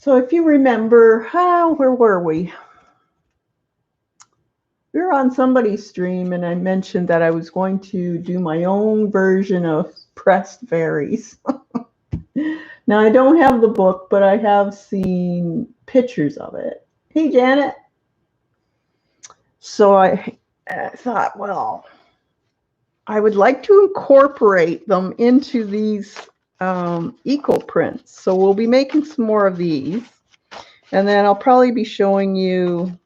So if you remember, where were we? We were on somebody's stream, and I mentioned that I was going to do my own version of pressed fairies. Now, I don't have the book, but I have seen pictures of it. Hey, Janet. So I thought, well, I would like to incorporate them into these eco prints. So we'll be making some more of these. And then I'll probably be showing you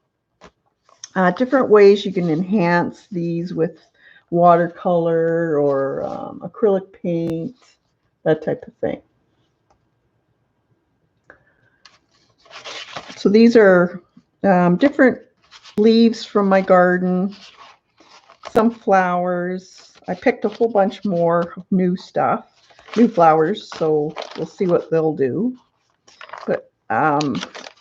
different ways you can enhance these with watercolor or acrylic paint, that type of thing. So these are different leaves from my garden, some flowers. I picked a whole bunch more new stuff, new flowers, so we'll see what they'll do. But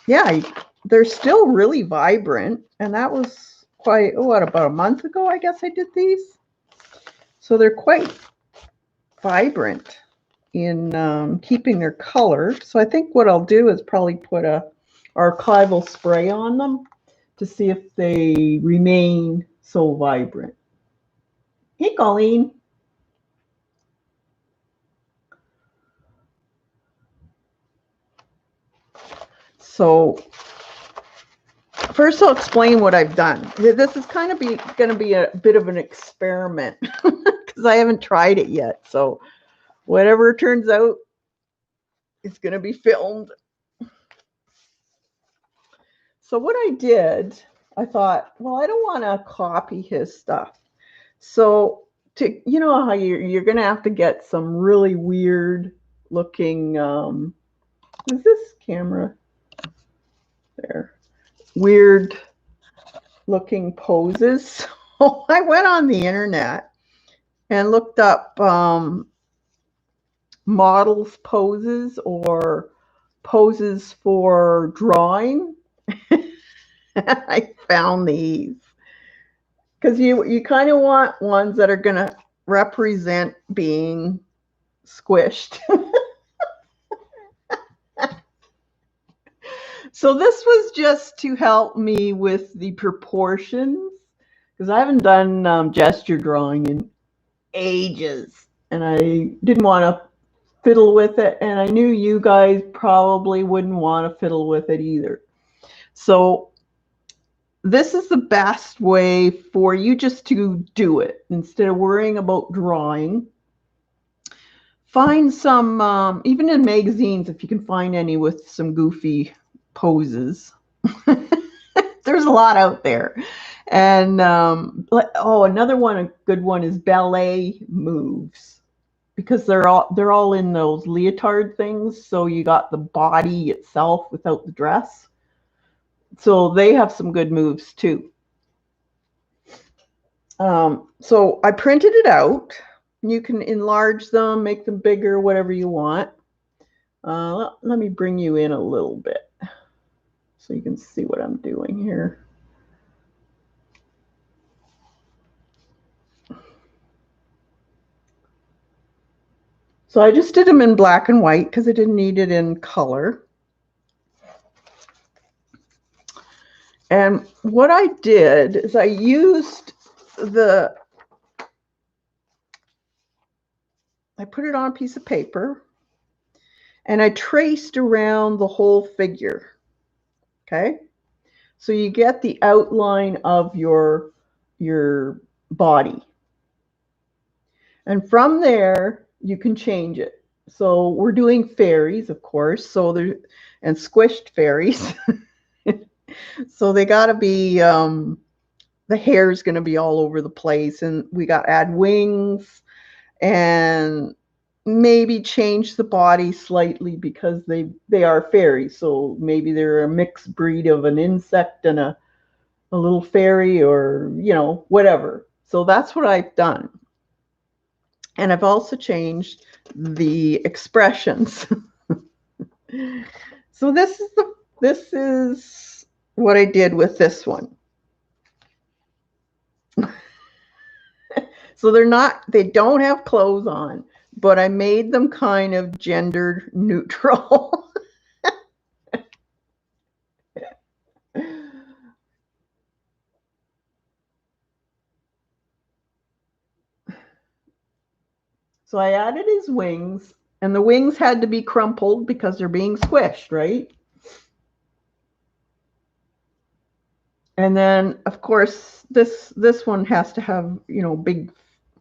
yeah, they're still really vibrant, and that was quite, about a month ago, I guess I did these. So they're quite vibrant in keeping their color. So I think what I'll do is probably put a archival spray on them to see if they remain so vibrant. Hey, Colleen. So first I'll explain what I've done. This is kind of going to be a bit of an experiment because I haven't tried it yet. So whatever turns out, it's going to be filmed. So what I did, I thought, well, I don't want to copy his stuff. So you know how you're going to have to get some really weird looking, is this camera there? Weird looking poses. So I went on the internet and looked up models poses or poses for drawing. I found these because you kind of want ones that are going to represent being squished. So this was just to help me with the proportions because I haven't done gesture drawing in ages, and I didn't want to fiddle with it, and I knew you guys probably wouldn't want to fiddle with it either. So this is the best way for you just to do it instead of worrying about drawing. Find some, even in magazines, if you can find any with some goofy poses. There's a lot out there. And another one, a good one, is ballet moves, because they're all in those leotard things. So you got the body itself without the dress. So they have some good moves too. So I printed it out. You can enlarge them, make them bigger, whatever you want. Let me bring you in a little bit so you can see what I'm doing here. So I just did them in black and white because I didn't need it in color. And what I did is I used I put it on a piece of paper and I traced around the whole figure. Okay. So you get the outline of your body. And from there, you can change it. So we're doing fairies, of course. And squished fairies. So they got to be, the hair is going to be all over the place. And we got to add wings and maybe change the body slightly because they are fairies. So maybe they're a mixed breed of an insect and a little fairy, or, whatever. So that's what I've done. And I've also changed the expressions. So this is what I did with this one. So they don't have clothes on, but I made them kind of gender neutral. So I added his wings, and the wings had to be crumpled because they're being squished, right? And then, of course, this one has to have, big,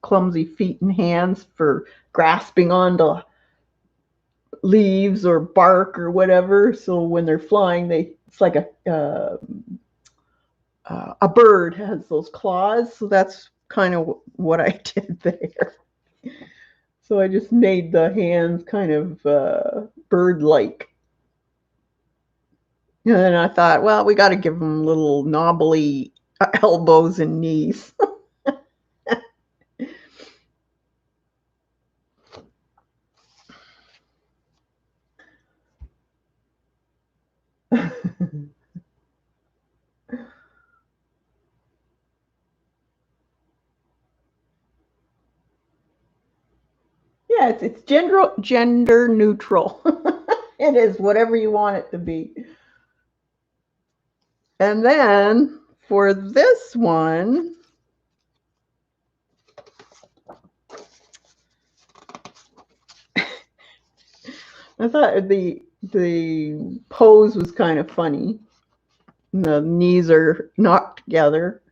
clumsy feet and hands for grasping onto leaves or bark or whatever. So when they're flying, it's like a bird has those claws. So that's kind of what I did there. So I just made the hands kind of bird-like. And then I thought, well, we got to give them little knobbly elbows and knees. Yeah, it's gender neutral. It is whatever you want it to be. And then for this one, I thought the pose was kind of funny. The knees are knocked together.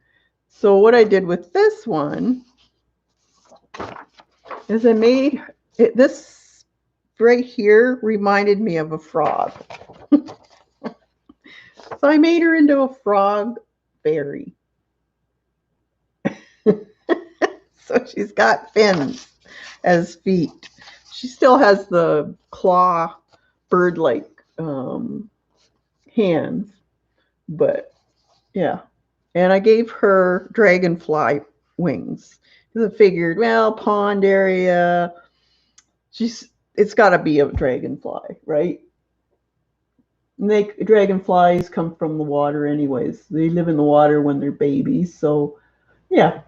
So what I did with this one is I made it, this right here reminded me of a frog. So I made her into a frog fairy. So she's got fins as feet. She still has the claw bird-like hands, but yeah. And I gave her dragonfly wings because I figured, well, pond area, it's got to be a dragonfly, right? Dragonflies come from the water anyways. They live in the water when they're babies, so yeah.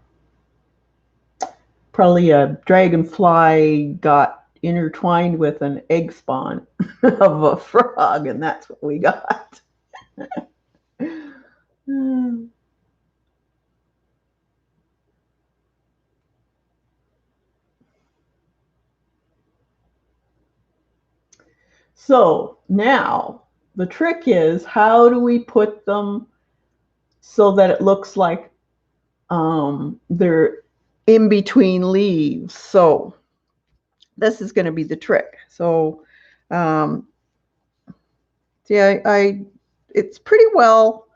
Probably a dragonfly got intertwined with an egg spawn of a frog, and that's what we got. So now the trick is, how do we put them so that it looks like they're in between leaves? So this is going to be the trick. So yeah, it's pretty well,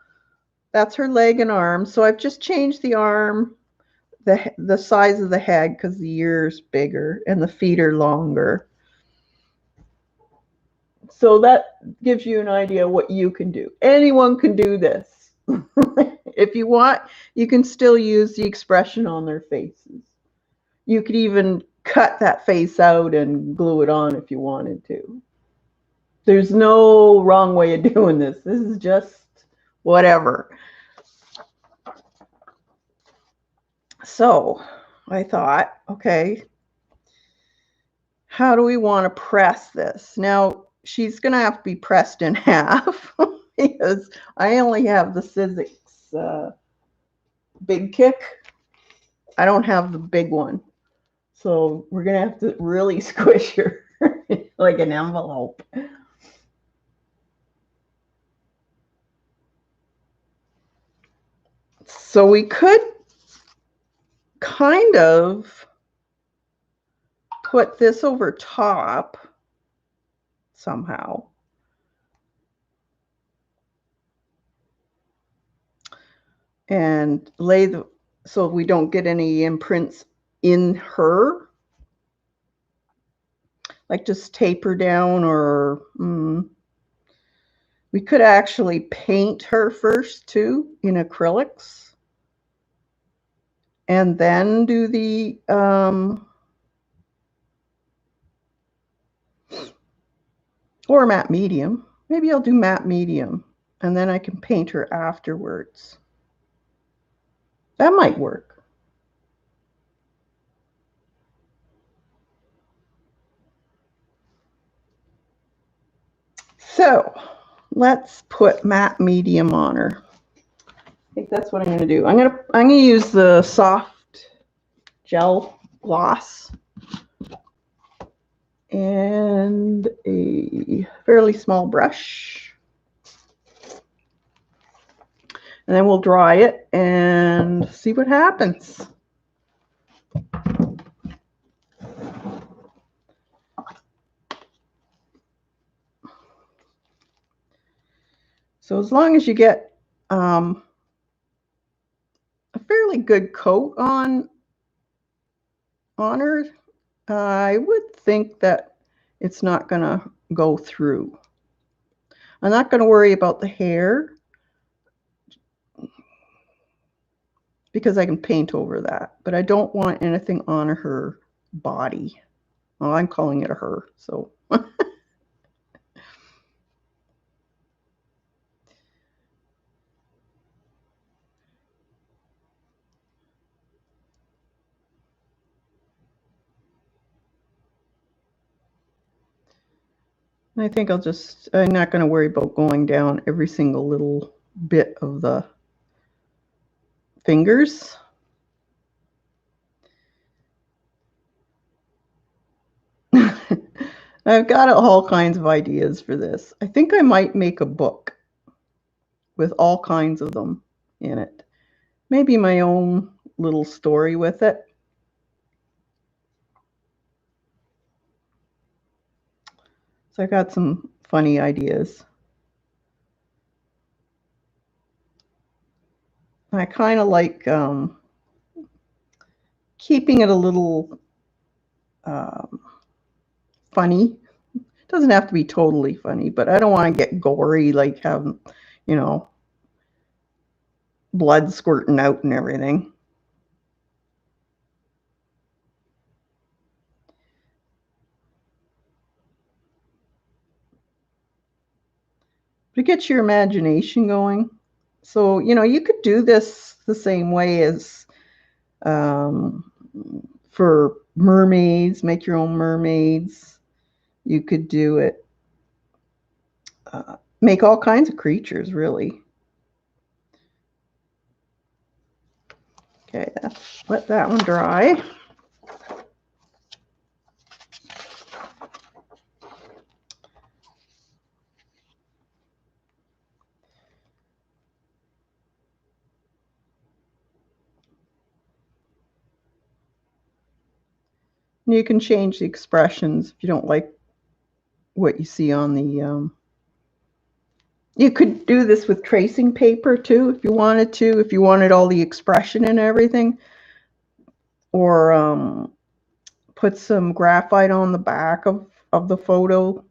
that's her leg and arm. So I've just changed the arm, the size of the head, because the ear's bigger and the feet are longer. So that gives you an idea what you can do. Anyone can do this. If you want, you can still use the expression on their faces. You could even cut that face out and glue it on if you wanted to. There's no wrong way of doing this. This is just whatever. So I thought, okay, how do we want to press this? Now, she's going to have to be pressed in half because I only have the Sizzix big kick. I don't have the big one. So we're going to have to really squish her like an envelope. So we could kind of put this over top somehow. And lay so we don't get any imprints in her. Like just tape her down, or we could actually paint her first too in acrylics. And then do the or matte medium. Maybe I'll do matte medium, and then I can paint her afterwards. That might work. So let's put matte medium on her. I think that's what I'm going to do. I'm going to use the soft gel gloss and a fairly small brush. And then we'll dry it and see what happens. So as long as you get a fairly good coat on her, I would think that it's not going to go through. I'm not going to worry about the hair because I can paint over that, but I don't want anything on her body. Well, I'm calling it a her, so. I think I'm not going to worry about going down every single little bit of the fingers. I've got all kinds of ideas for this. I think I might make a book with all kinds of them in it. Maybe my own little story with it. So I got some funny ideas. I kind of like keeping it a little funny. It doesn't have to be totally funny, but I don't want to get gory, like have, blood squirting out and everything. But it gets your imagination going. So, you could do this the same way as for mermaids, make your own mermaids. You could do it, make all kinds of creatures, really. Okay, let that one dry. And you can change the expressions if you don't like what you see on the you could do this with tracing paper too if you wanted to, if you wanted all the expression and everything, or put some graphite on the back of the photo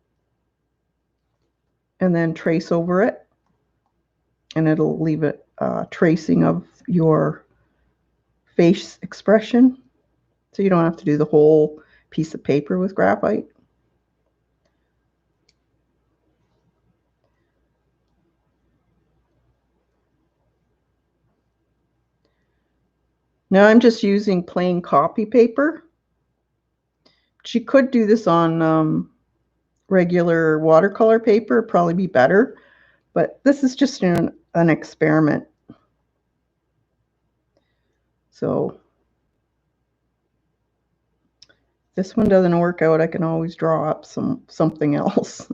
and then trace over it, and it'll leave it tracing of your face expression, so you don't have to do the whole piece of paper with graphite. Now I'm just using plain copy paper. She could do this on regular watercolor paper, probably be better, but this is just an experiment. So if this one doesn't work out, I can always draw up something else.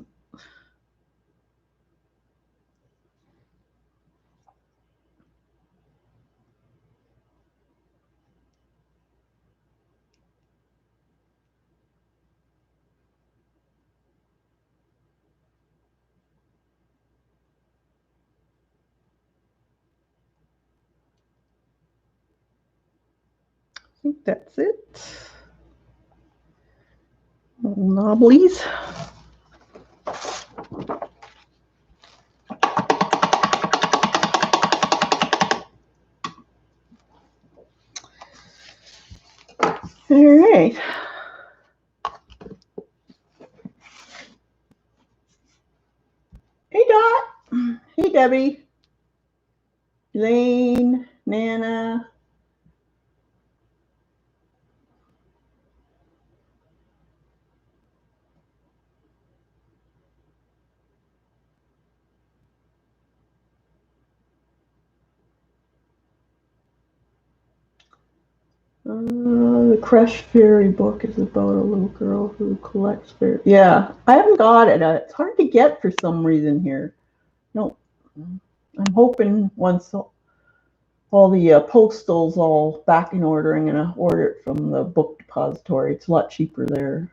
I think that's it. Little knobblies. All right. Hey, Dot. Hey, Debbie. Elaine, Nana. The Crush Fairy book is about a little girl who collects fairies. Yeah, I haven't got it. It's hard to get for some reason here. No, I'm hoping once all the postal's all back in order, I'm going to order it from the book depository. It's a lot cheaper there.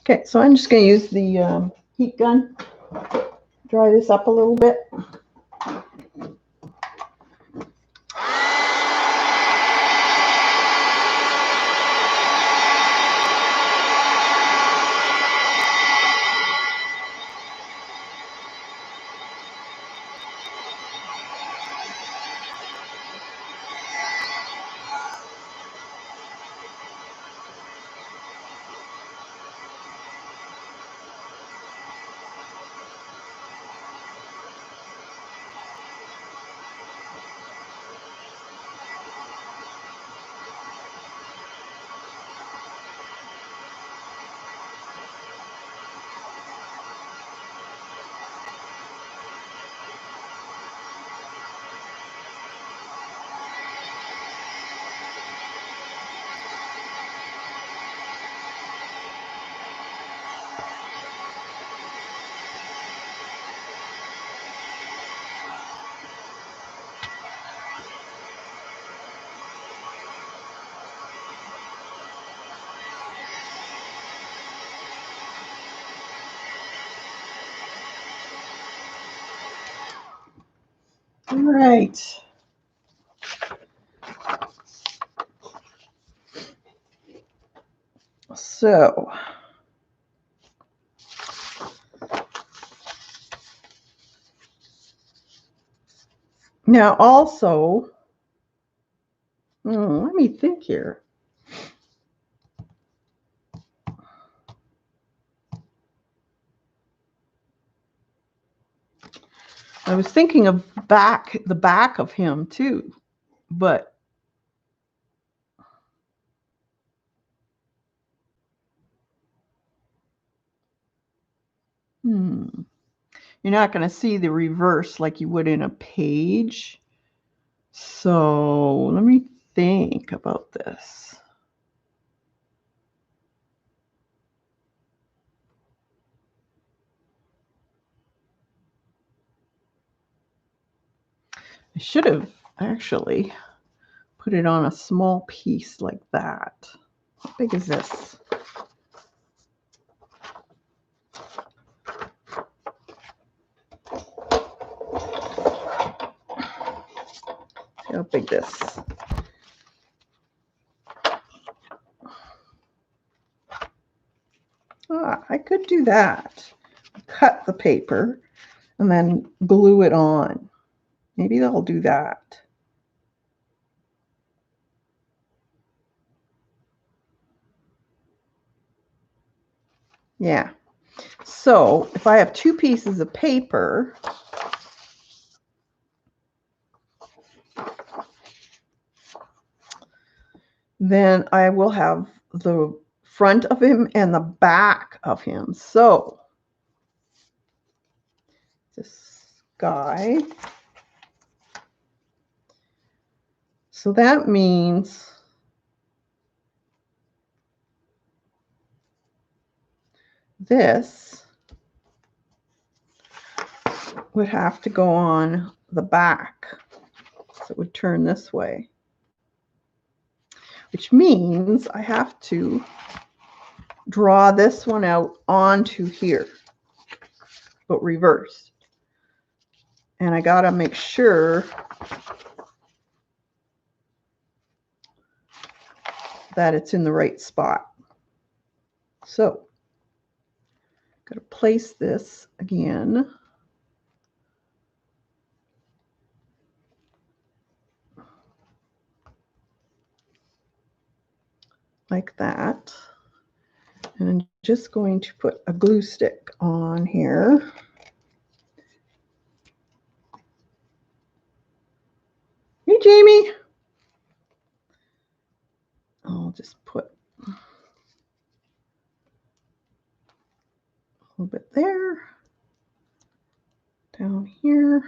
Okay, so I'm just going to use the heat gun, dry this up a little bit. All right. So now also, let me think here. I was thinking of the back of him too, but you're not going to see the reverse like you would in a page. So let me think about this. I should have actually put it on a small piece like that. How big is this? See how big this. I could do that. Cut the paper and then glue it on. Maybe I'll do that. Yeah. So if I have two pieces of paper, then I will have the front of him and the back of him. So this guy. So that means this would have to go on the back. So it would turn this way, which means I have to draw this one out onto here, but reversed. And I got to make sure that it's in the right spot. So got to place this again. Like that. And I'm just going to put a glue stick on here. Hey, Jamie. I'll just put little bit there, down here.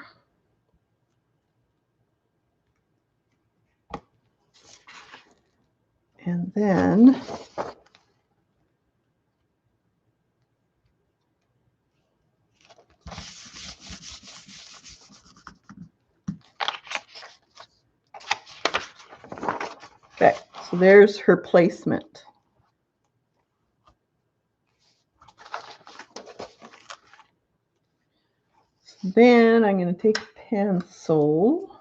And then okay, so there's her placement. So then I'm going to take a pencil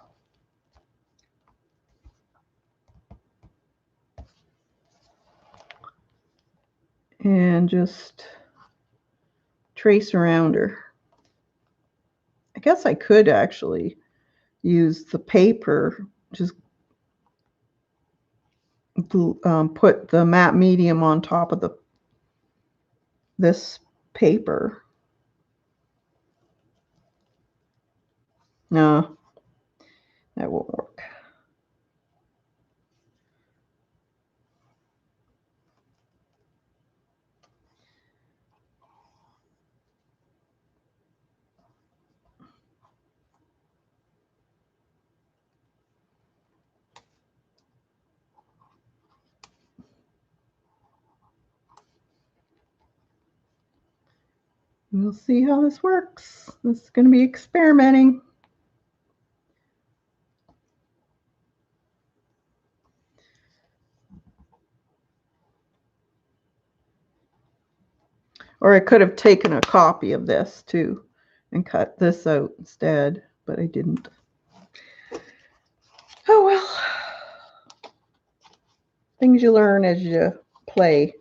and just trace around her. I guess I could actually use the paper, just put the matte medium on top of this paper. No, that won't work. We'll see how this works. This is going to be experimenting. Or I could have taken a copy of this too and cut this out instead, but I didn't. Oh well. Things you learn as you play.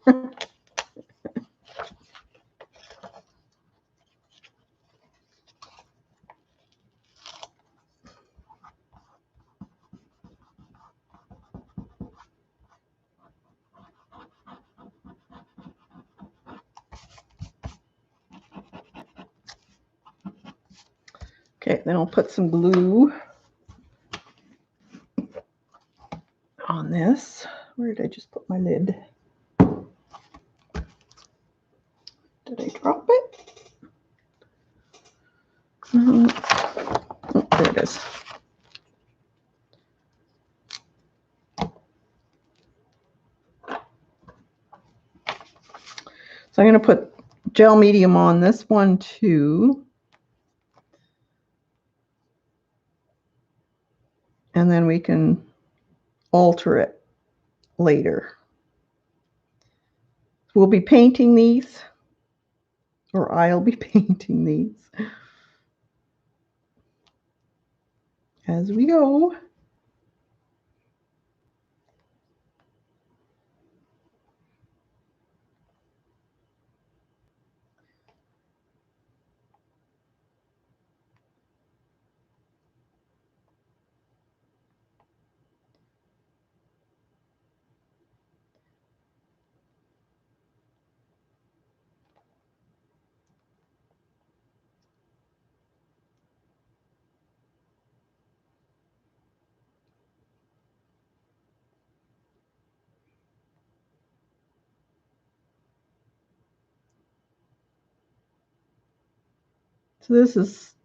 Okay, then I'll put some glue on this. Where did I just put my lid? Did I drop it? Oh, there it is. So I'm going to put gel medium on this one too. And then we can alter it later. We'll be painting these, or I'll be painting these as we go. So this is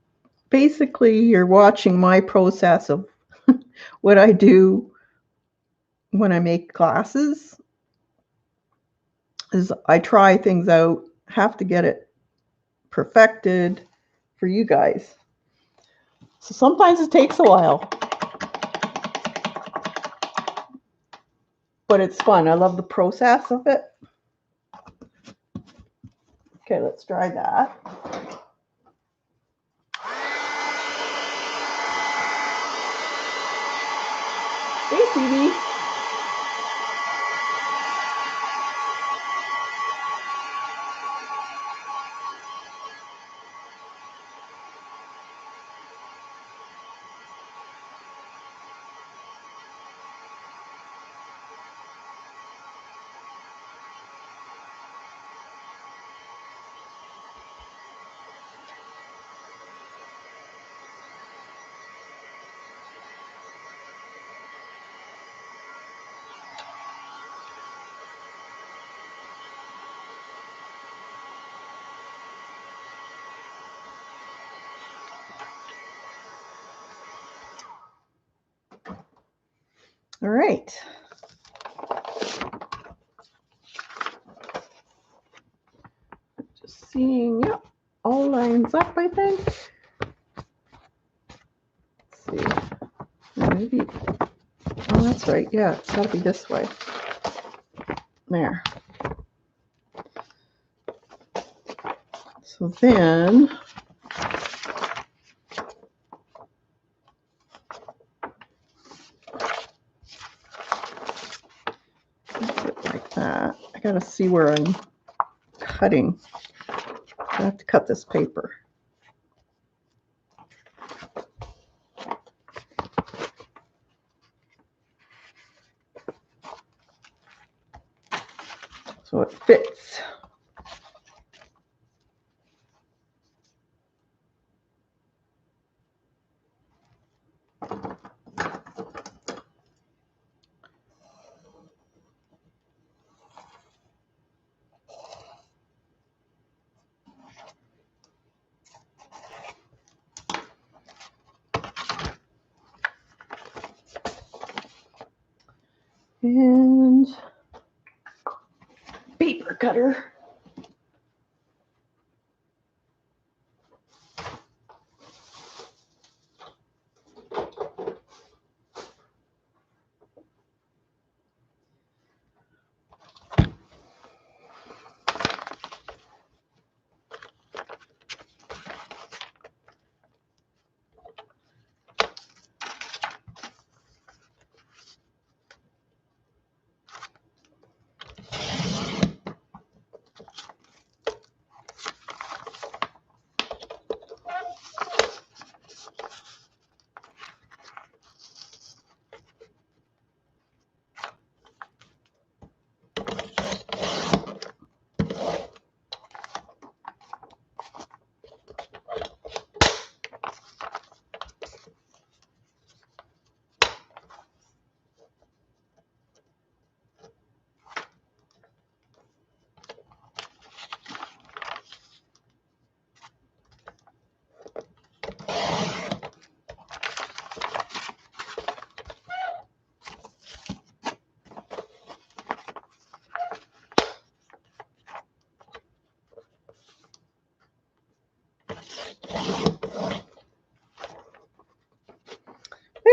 basically, you're watching my process of what I do when I make glasses. Is I try things out, have to get it perfected for you guys. So sometimes it takes a while, but it's fun. I love the process of it. Okay, let's try that. Hey, Phoebe. All right. Just seeing, yep, all lines up, I think. Let's see. Maybe, oh, that's right. Yeah, it's got to be this way. There. So then, like that. I got to see where I'm cutting. I have to cut this paper. So it fits. And paper cutter.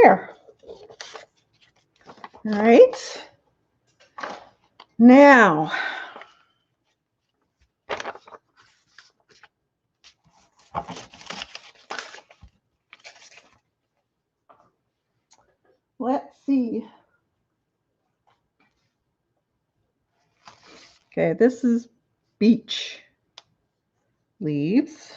There. All right. Now, let's see. Okay, this is beech leaves.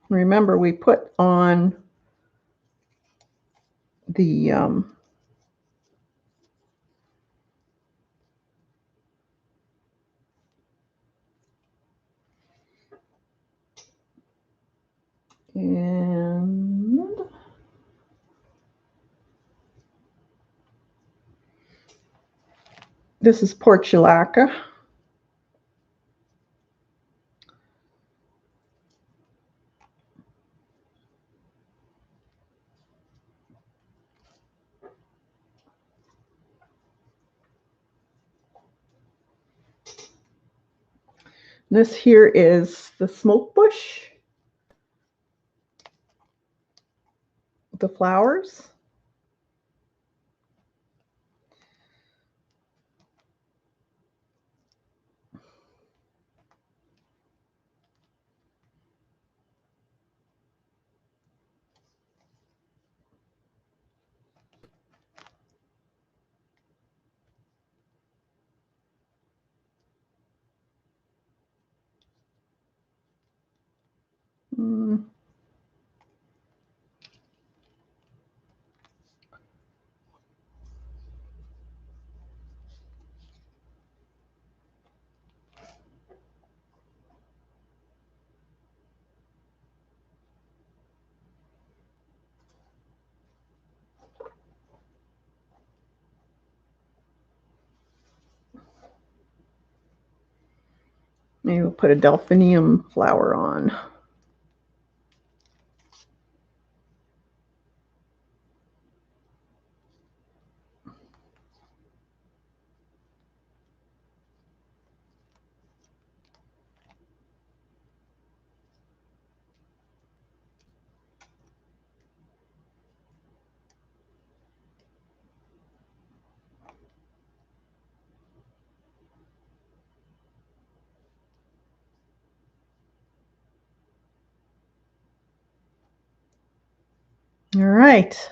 Remember, we put on the and this is portulaca. This here is the smoke bush, the flowers. Mm. Maybe we'll put a delphinium flower on. All right.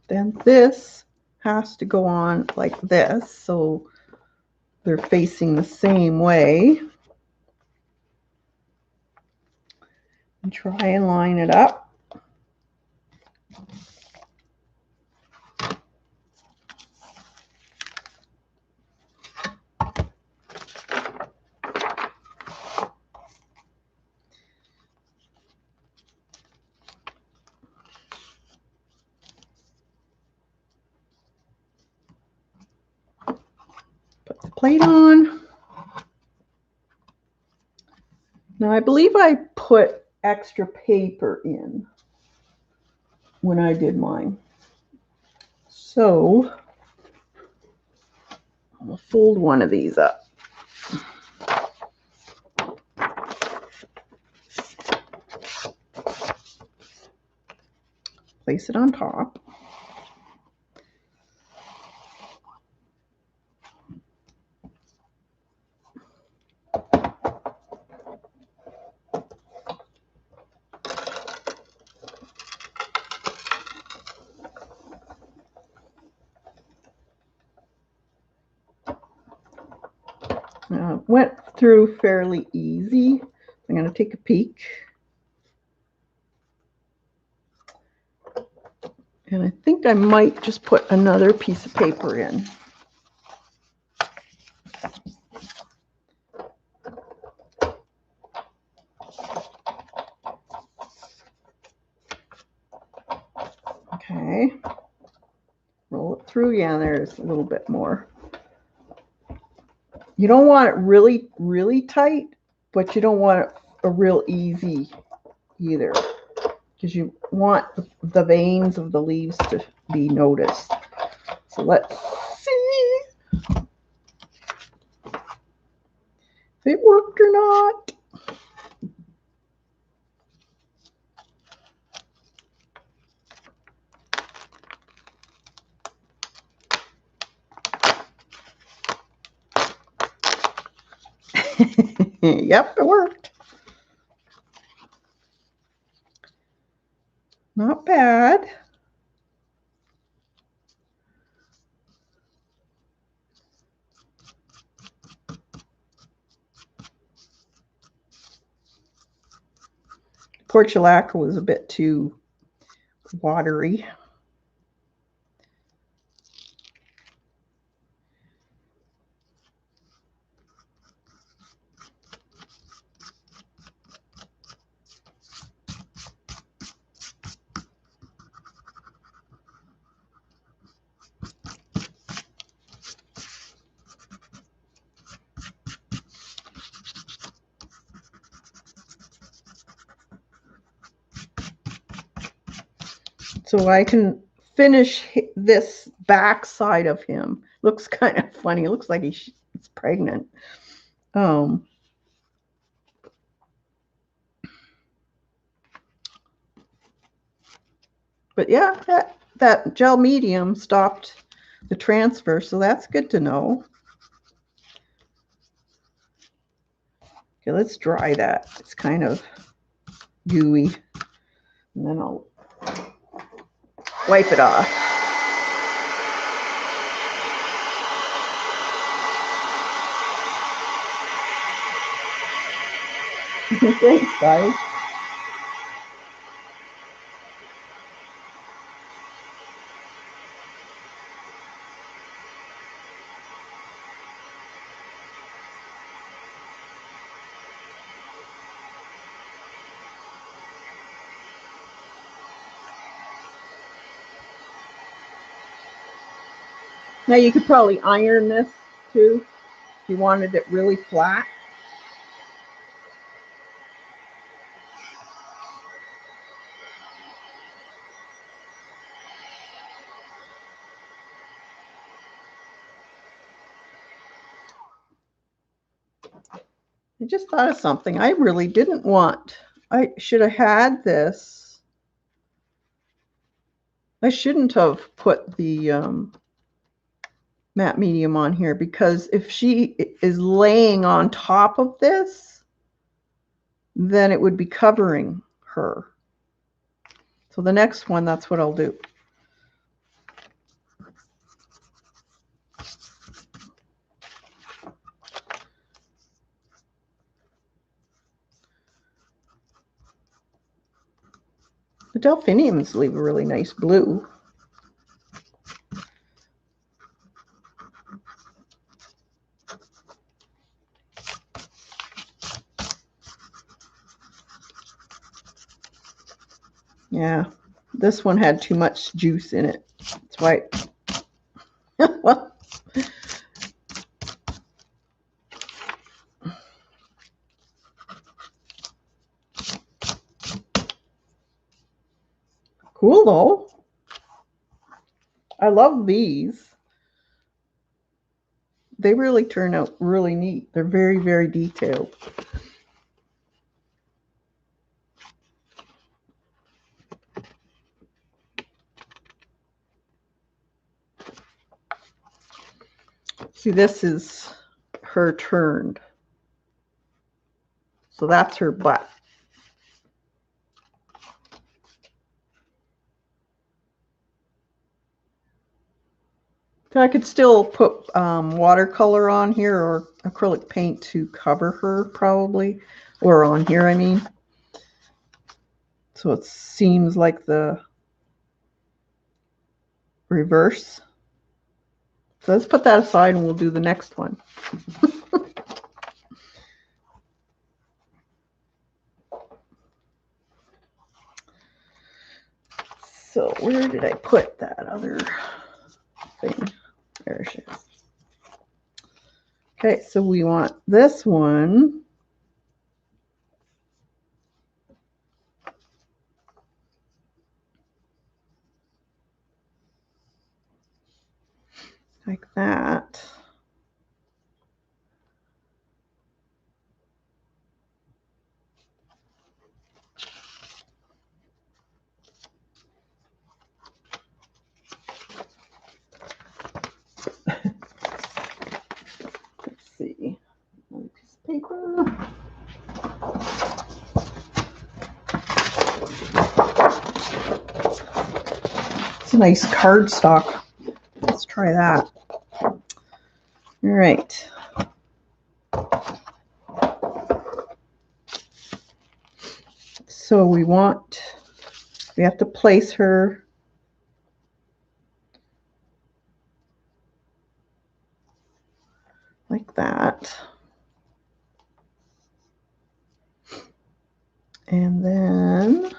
Then this has to go on like this, so they're facing the same way. And try and line it up. Put the plate on. Now I believe I put extra paper in when I did mine. So I'll fold one of these up. Place it on top. Went through fairly easy. I'm going to take a peek. And I think I might just put another piece of paper in. Okay. Roll it through. Yeah, there's a little bit more. You don't want it really, really tight, but you don't want it a real easy either, because you want the veins of the leaves to be noticed. So let's see if it worked or not. Yep, it worked. Not bad. Portulaca was a bit too watery. So I can finish this back side of him. Looks kind of funny. It looks like he's pregnant. But yeah, that gel medium stopped the transfer, so that's good to know. Okay, let's dry that. It's kind of gooey. And then I'll wipe it off. Thanks, guys. Now you could probably iron this too. you wanted it really flat. I just thought of something. I really didn't want, I should have had this. I shouldn't have put the matte medium on here, because if she is laying on top of this, then it would be covering her. So the next one, that's what I'll do. The delphiniums leave a really nice blue. Yeah, this one had too much juice in it. That's why. Well, cool though. I love these. They really turn out really neat. They're very, very detailed. See, this is her turned. So that's her butt. I could still put watercolor on here, or acrylic paint to cover her probably, or on here, I mean. So it seems like the reverse. So let's put that aside and we'll do the next one. So where did I put that other thing? There she is. Okay, so we want this one. Like that. Let's see. Another piece of paper. It's a nice cardstock. Let's try that. All right. So we have to place her like that. And then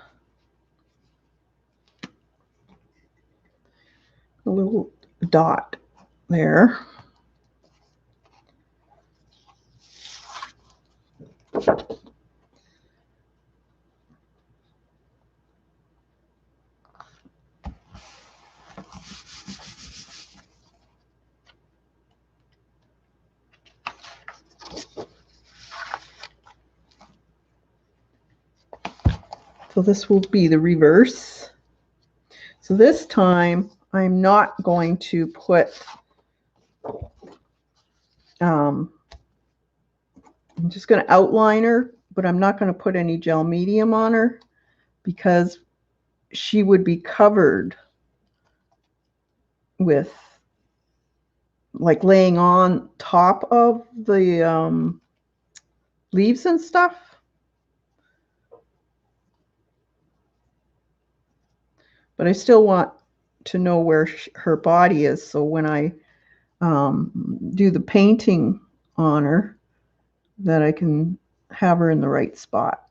a little dot there. So this will be the reverse. So this time I'm not going to put, I'm just going to outline her, but I'm not going to put any gel medium on her because she would be covered with, like, laying on top of the leaves and stuff. But I still want to know where her body is, so when I do the painting on her, that I can have her in the right spot.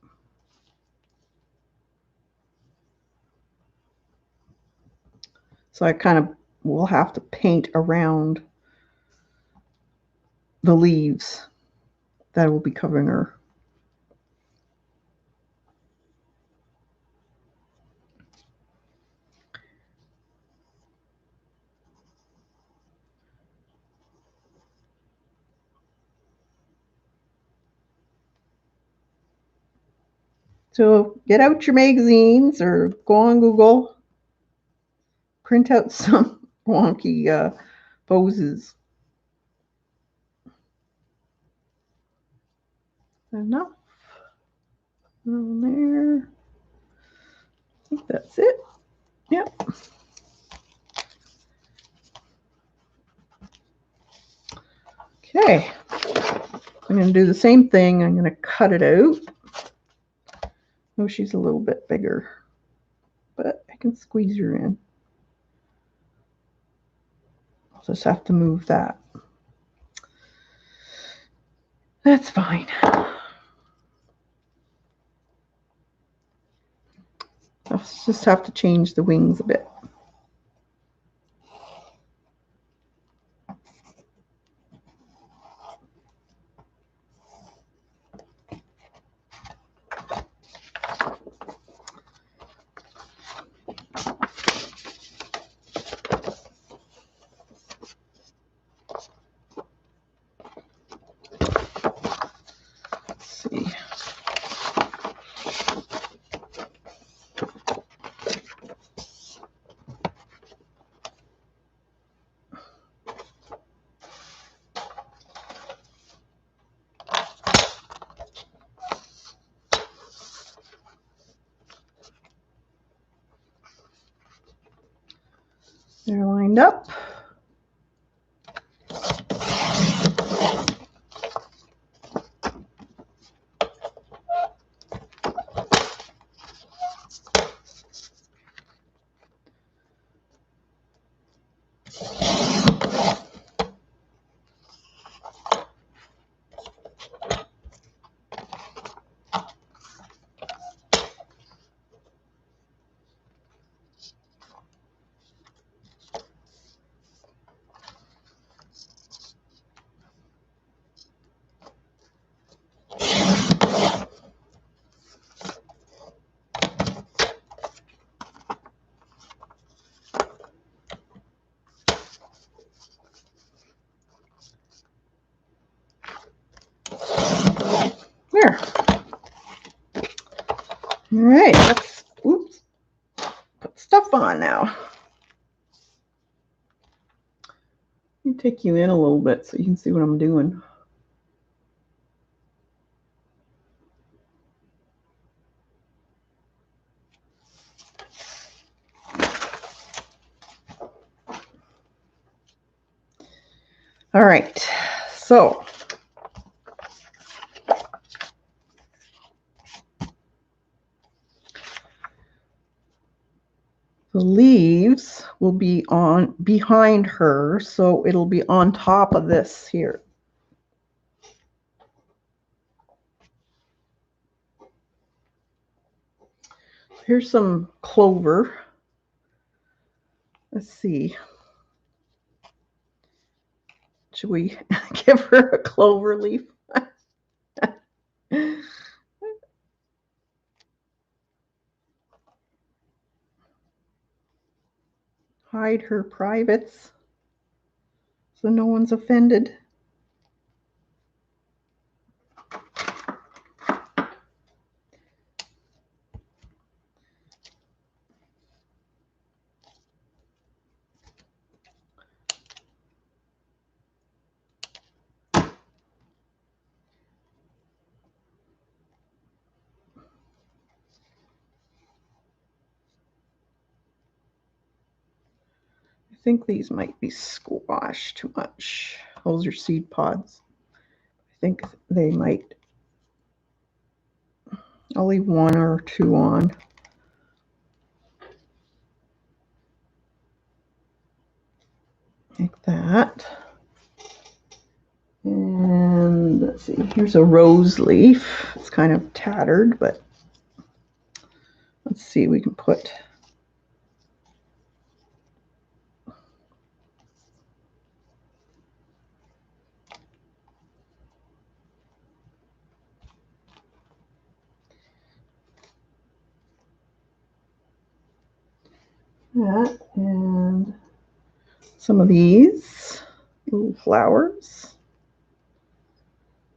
So I kind of will have to paint around the leaves that will be covering her. So get out your magazines or go on Google, print out some wonky poses. Enough on there. I think that's it. Yep. Okay. I'm going to do the same thing. I'm going to cut it out. Oh, she's a little bit bigger, but I can squeeze her in. I'll just have to move that. That's fine. I'll just have to change the wings a bit. They're lined up. There. All right, let's put stuff on now. Let me take you in a little bit so you can see what I'm doing. All right, so the leaves will be on behind her, so it'll be on top of this here. Here's some clover. Let's see. Should we give her a clover leaf? Hide her privates so no one's offended. I think these might be squashed too much. Those are seed pods. I think they might. I'll leave one or two on. Like that. And let's see, here's a rose leaf. It's kind of tattered, but let's see, we can put That and some of these little flowers.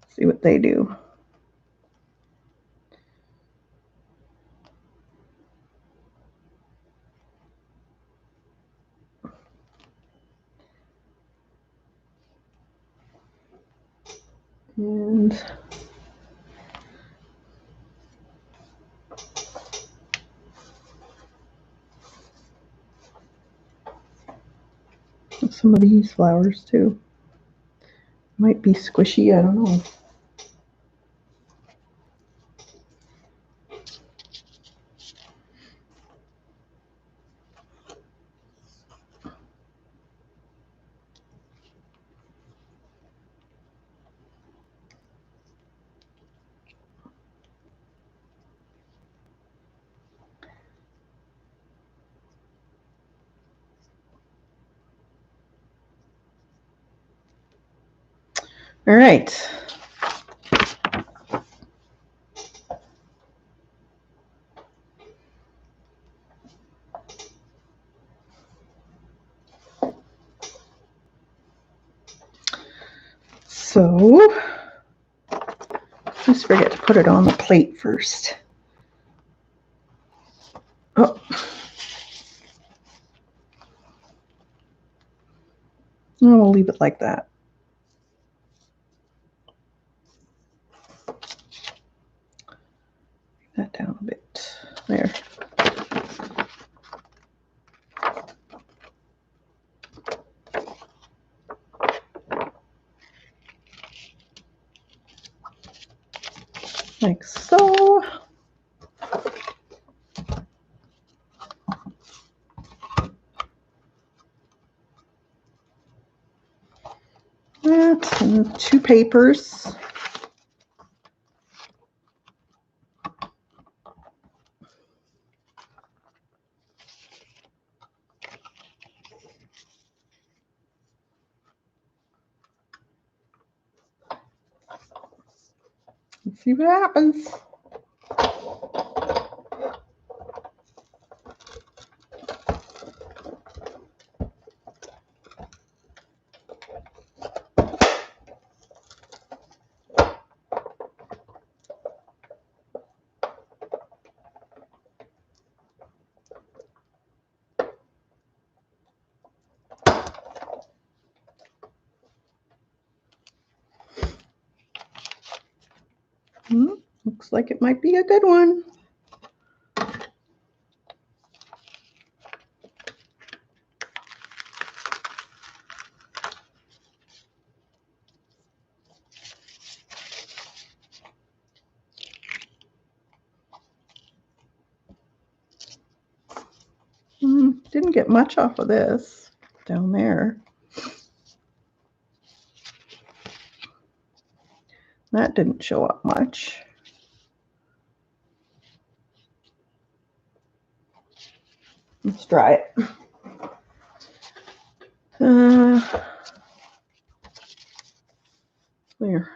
See what they do. And some of these flowers too. Might be squishy, I don't know. All right. So, just forget to put it on the plate first. Oh. And we'll leave it like that. That down a bit. There. Like so. That and 2 papers. Let's see what happens. Looks like it might be a good one. Didn't get much off of this down there. That didn't show up much. Let's try it. There.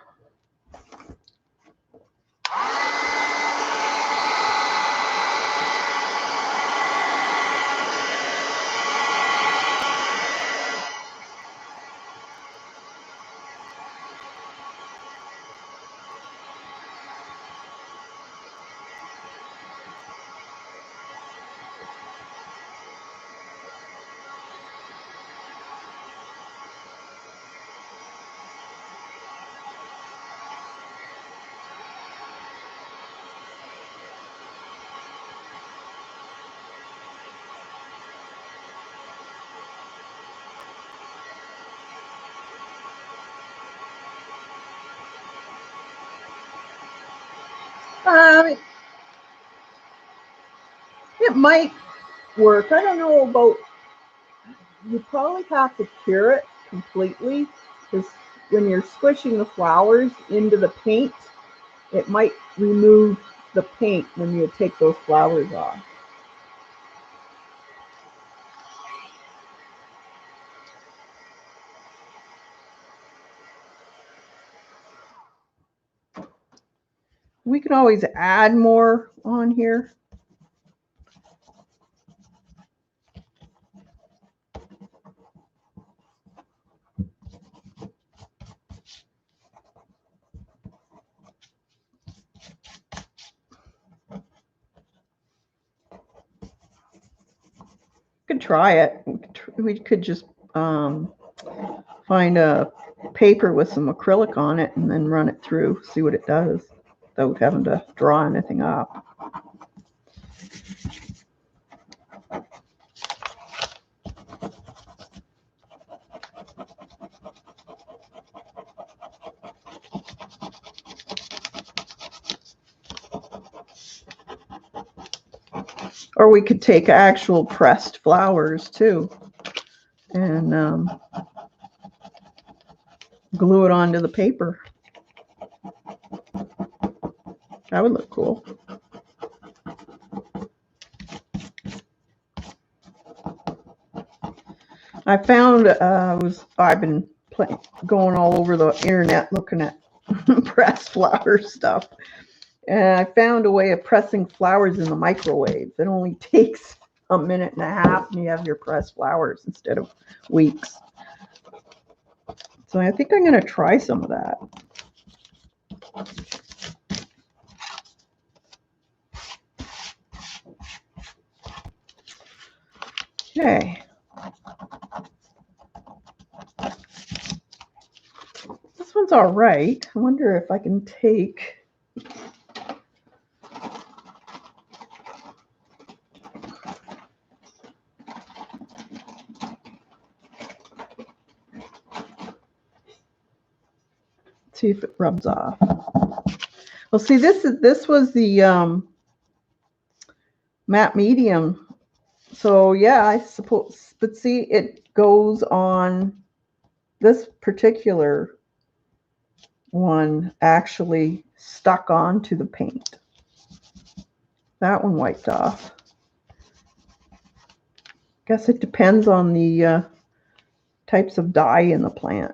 It might work. I don't know about, you probably have to cure it completely, because when you're squishing the flowers into the paint, it might remove the paint when you take those flowers off. We can always add more on here. Could try it. We could just find a paper with some acrylic on it and then run it through, see what it does, without having to draw anything up. Or we could take actual pressed flowers too and glue it onto the paper. That would look cool. I found I've been going all over the internet looking at pressed flower stuff, and I found a way of pressing flowers in the microwave. It only takes a minute and a half, and you have your pressed flowers instead of weeks. So I think I'm going to try some of that. Okay. This one's all right. I wonder if I can take see if it rubs off. Well, see, this was the matte medium. So yeah, I suppose, but see, it goes on this particular one actually stuck onto the paint. That one wiped off. Guess it depends on the types of dye in the plant.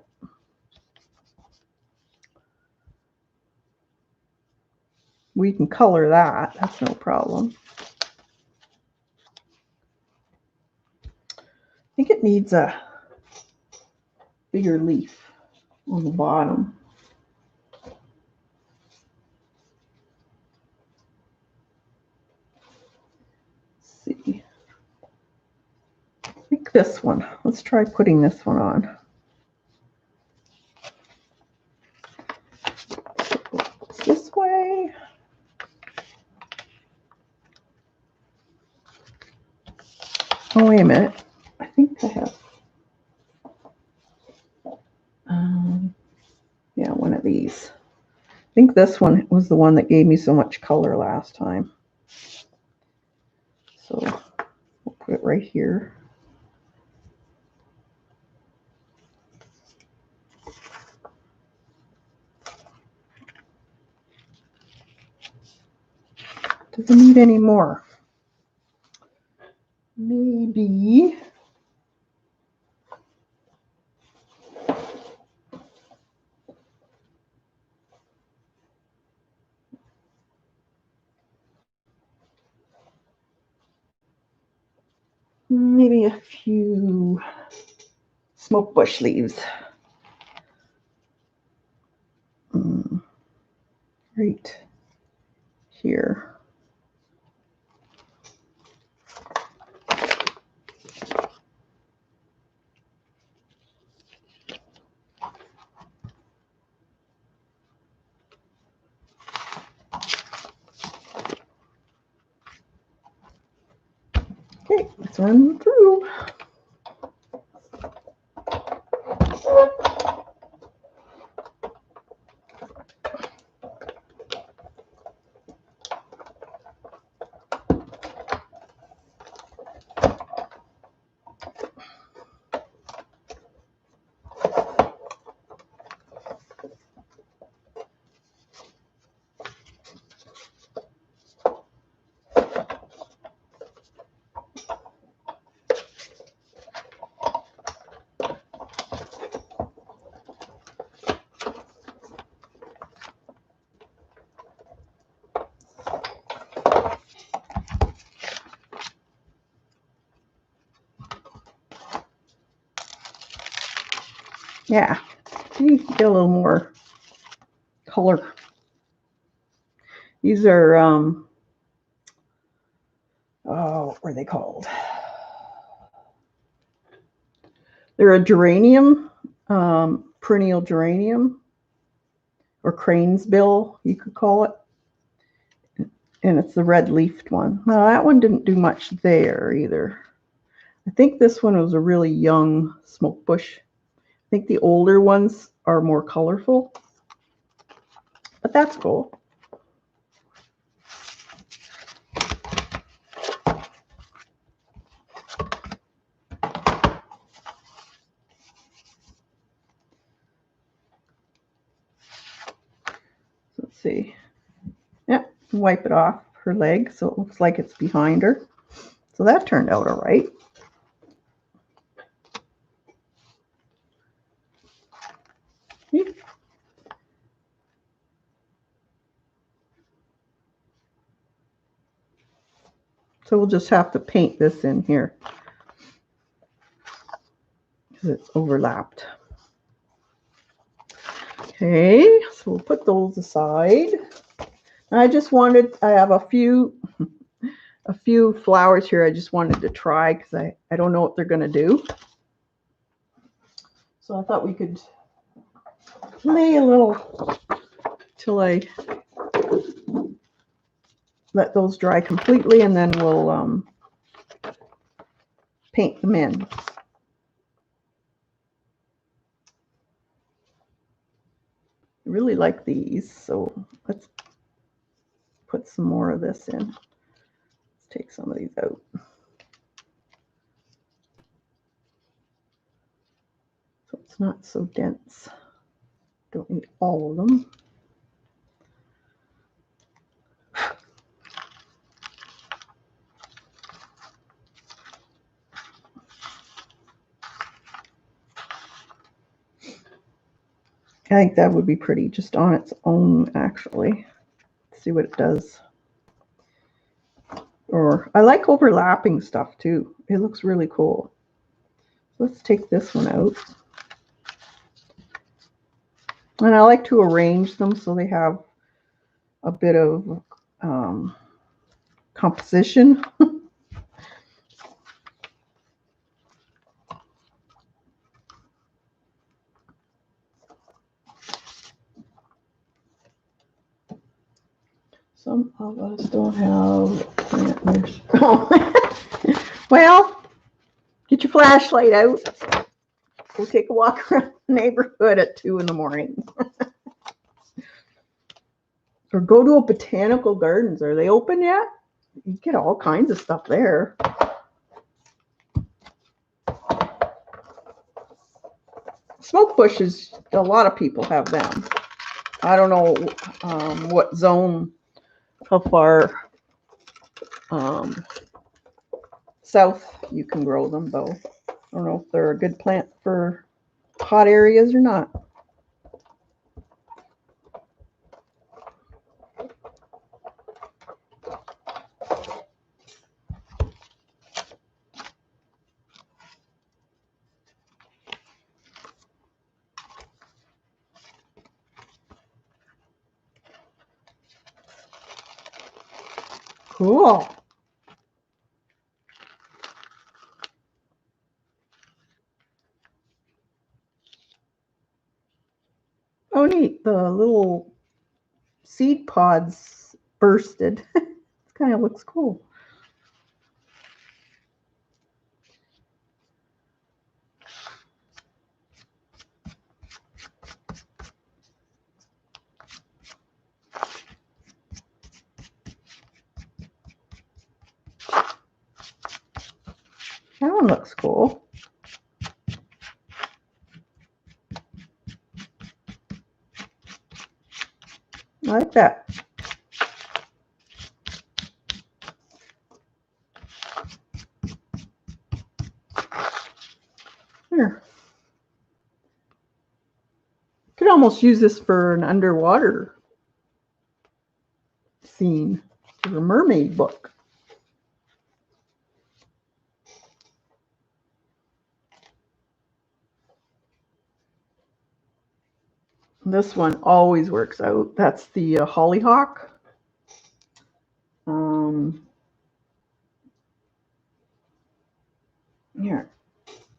We can color that. That's no problem. I think it needs a bigger leaf on the bottom. Let's see. I think this one. Let's try putting this one on. This way. Oh, wait a minute. I think I have. Yeah, one of these. I think this one was the one that gave me so much color last time. So we'll put it right here. Doesn't need any more. Maybe. Maybe a few smoke bush leaves. Right here. Okay, let's run through. Yeah, you get a little more color. These are, oh, what were they called? They're a geranium, perennial geranium, or crane's bill, you could call it. And it's the red leafed one. Now that one didn't do much there either. I think this one was a really young smoke bush. I think the older ones are more colorful, but that's cool. Let's see. Yeah, wipe it off her leg so it looks like it's behind her. So that turned out all right. So we'll just have to paint this in here because it's overlapped. Okay, so we'll put those aside. I have a few flowers here I just wanted to try because I don't know what they're going to do. So I thought we could play a little till I let those dry completely, and then we'll paint them in. I really like these, so let's put some more of this in. Let's take some of these out. So it's not so dense. Don't need all of them. I think that would be pretty just on its own, actually. Let's see what it does. Or I like overlapping stuff too. It looks really cool. Let's take this one out. And I like to arrange them so they have a bit of composition. Some of us don't have planters. Well, get your flashlight out. We'll take a walk around the neighborhood at 2 in the morning. Or go to a botanical gardens. Are they open yet? You get all kinds of stuff there. Smoke bushes, a lot of people have them. I don't know what zone, how far south you can grow them, though. I don't know if they're a good plant for hot areas or not. Cool. Oh, neat. The little seed pods bursted. It kind of looks cool. That one looks cool. I like that. Here. Could almost use this for an underwater scene for a mermaid book. This one always works out. That's the hollyhock. Here,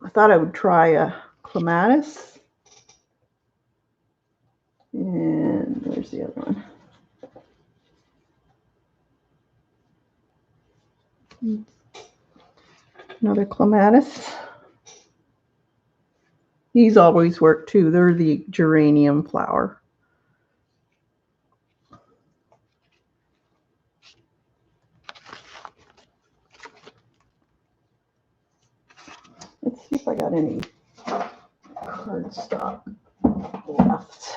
I thought I would try a clematis. And where's the other one? Another clematis. These always work too. They're the geranium flower. Let's see if I got any cardstock left.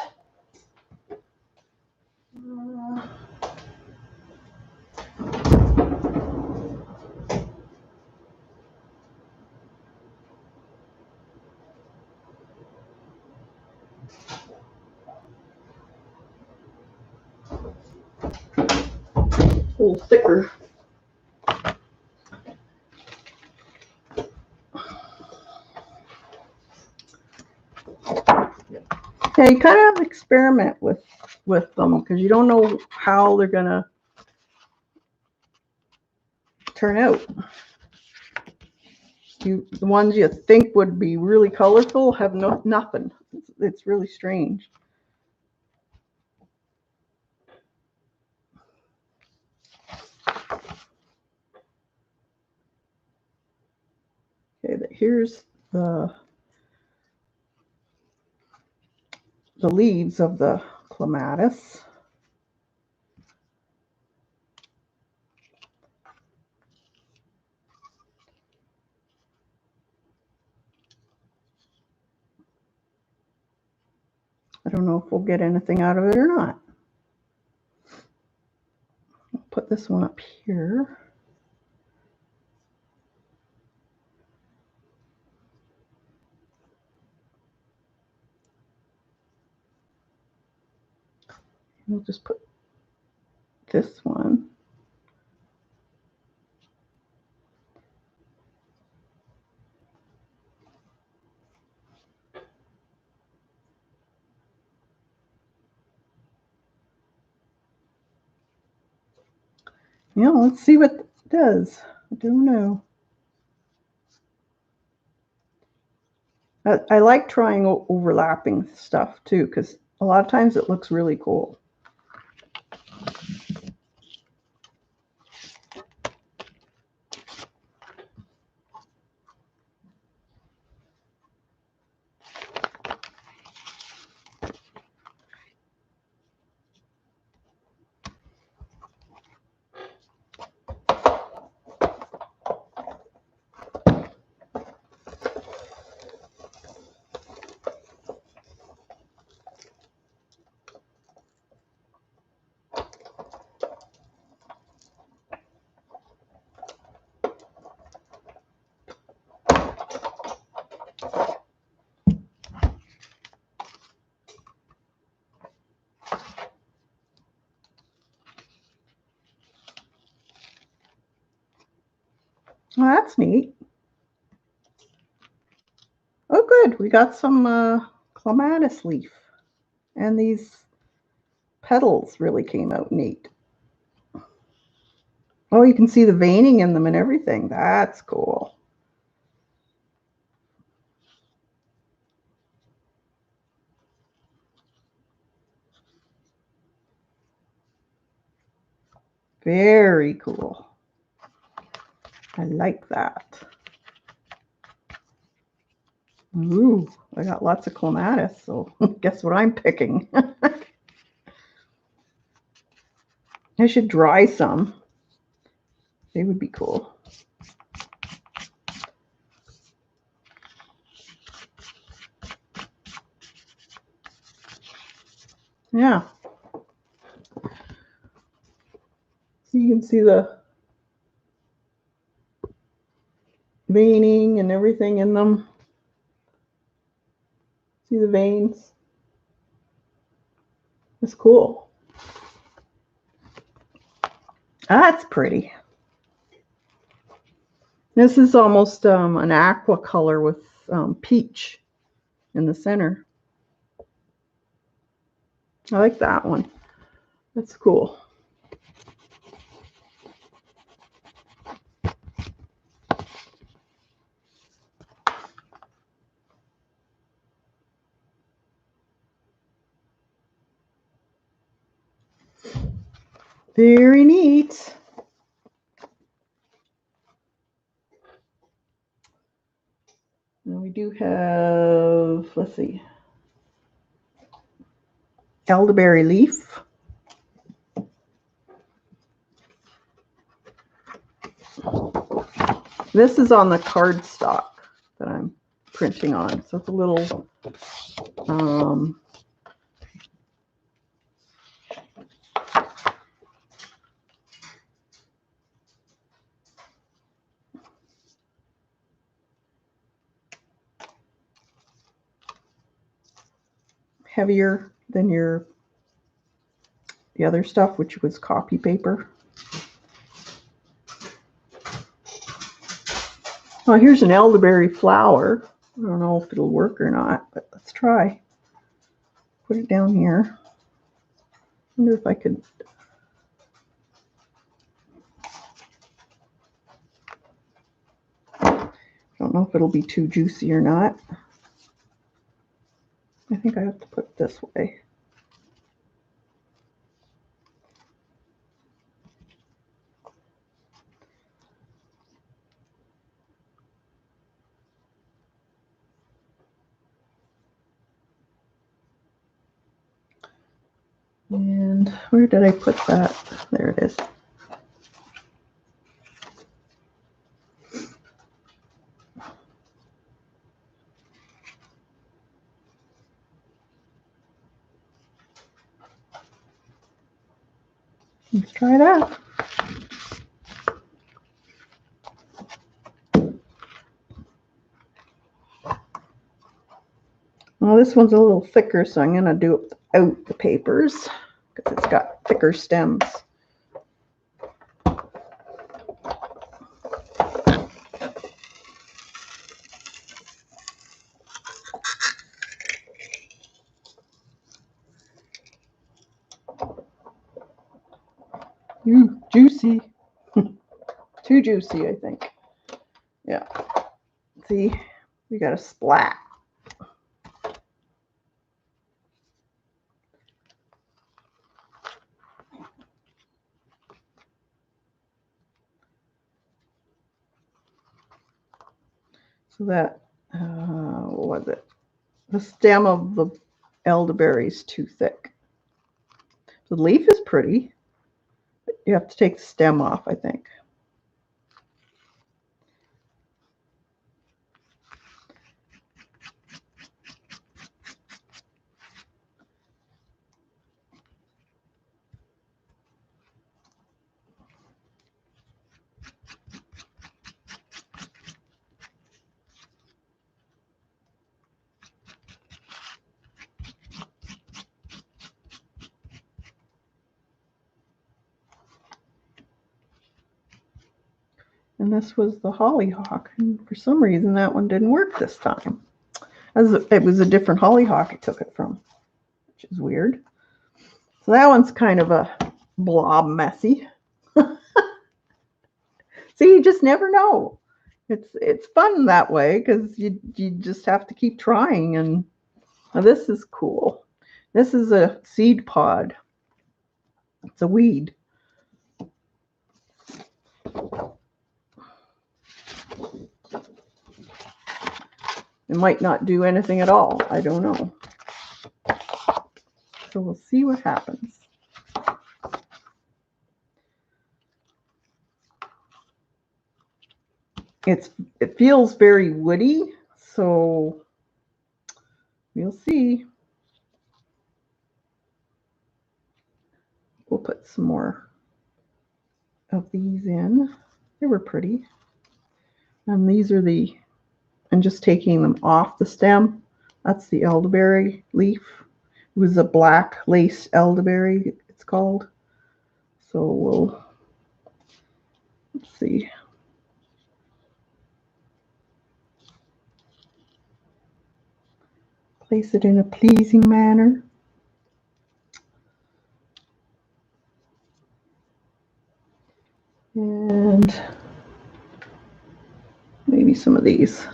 A little thicker. Yeah, you kind of experiment with them because you don't know how they're gonna turn out. The ones you think would be really colorful have nothing. It's really strange. Okay, here's the leaves of the clematis. I don't know if we'll get anything out of it or not. I'll put this one up here. We'll just put this one. Yeah, let's see what it does. I don't know. I like trying overlapping stuff too, because a lot of times it looks really cool. Well, that's neat. Oh, good. We got some clematis leaf. And these petals really came out neat. Oh, you can see the veining in them and everything. That's cool. Very cool. I like that. Ooh, I got lots of clematis, so guess what I'm picking? I should dry some. They would be cool. Yeah. So you can see the veining and everything in them. See the veins? It's cool. That's pretty. This is almost an aqua color with peach in the center. I like that one. That's cool. Very neat. And we do have, let's see, elderberry leaf. This is on the cardstock that I'm printing on, so it's a little heavier than the other stuff, which was copy paper. Oh, here's an elderberry flower. I don't know if it'll work or not, but let's try. Put it down here. Wonder if I could. I don't know if it'll be too juicy or not. I think I have to put it this way. And where did I put that? There it is. Let's try that. Well, this one's a little thicker, so I'm going to do it without the papers because it's got thicker stems. Ooh, juicy. Too juicy, I think. Yeah. See, we got a splat. So that, what was it? The stem of the elderberry is too thick. The leaf is pretty, but you have to take the stem off, I think. And this was the hollyhock, and for some reason that one didn't work this time. It was a different hollyhock I took it from, which is weird. So that one's kind of a blob messy. See, you just never know. It's fun that way because you just have to keep trying. And now this is cool. This is a seed pod. It's a weed. It might not do anything at all. I don't know. So we'll see what happens. It feels very woody, so we'll see. We'll put some more of these in. They were pretty. And these are I'm just taking them off the stem. That's the elderberry leaf. It was a black lace elderberry, it's called. So let's see. Place it in a pleasing manner. And maybe some of these.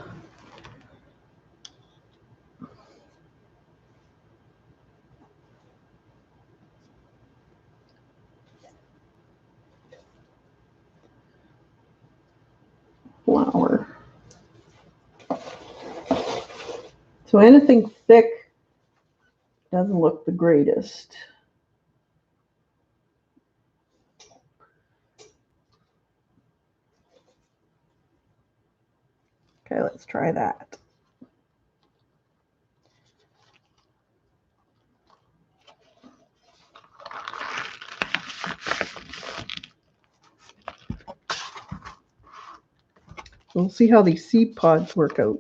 So anything thick doesn't look the greatest. Okay, let's try that. We'll see how these seed pods work out.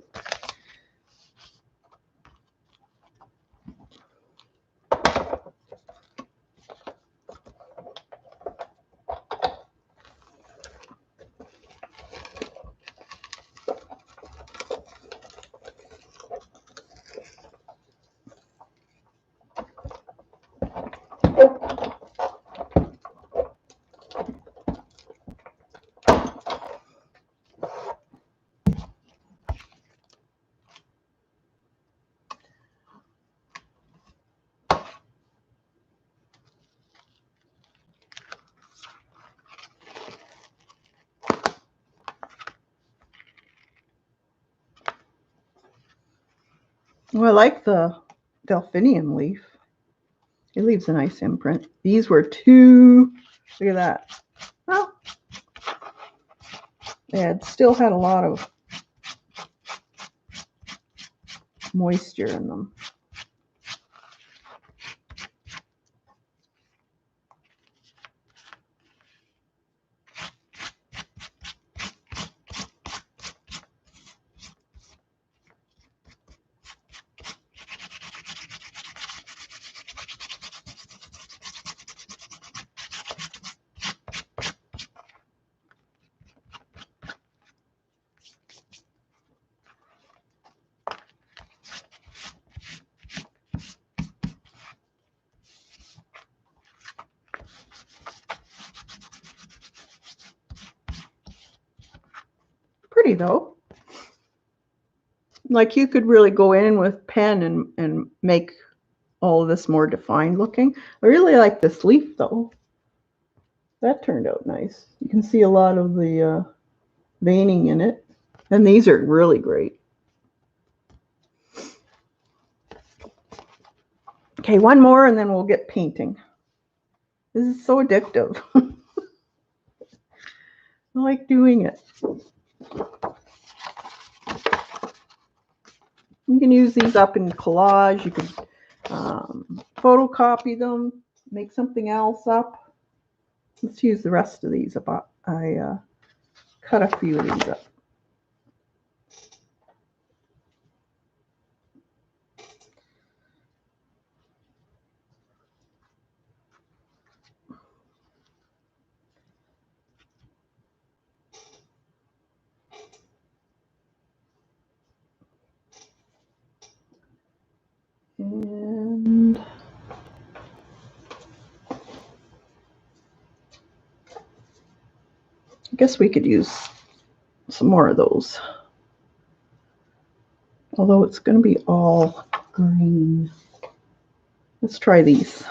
Well, I like the delphinium leaf. It leaves a nice imprint. These were too, look at that. Well, yeah, it still had a lot of moisture in them. Pretty though. Like you could really go in with pen and make all of this more defined looking. I really like this leaf though. That turned out nice. You can see a lot of the veining in it. And these are really great. Okay, one more and then we'll get painting. This is so addictive. I like doing it. You can use these up in collage. You can photocopy them, make something else up. Let's use the rest of these up. I cut a few of these up. And I guess we could use some more of those. Although it's going to be all green. Let's try these.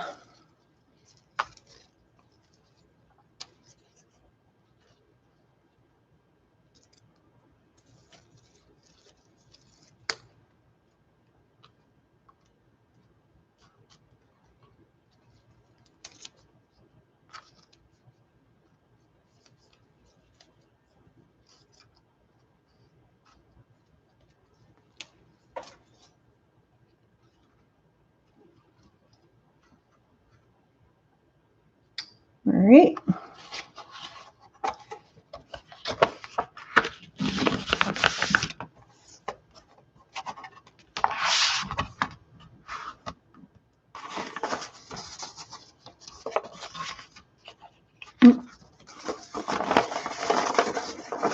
All right.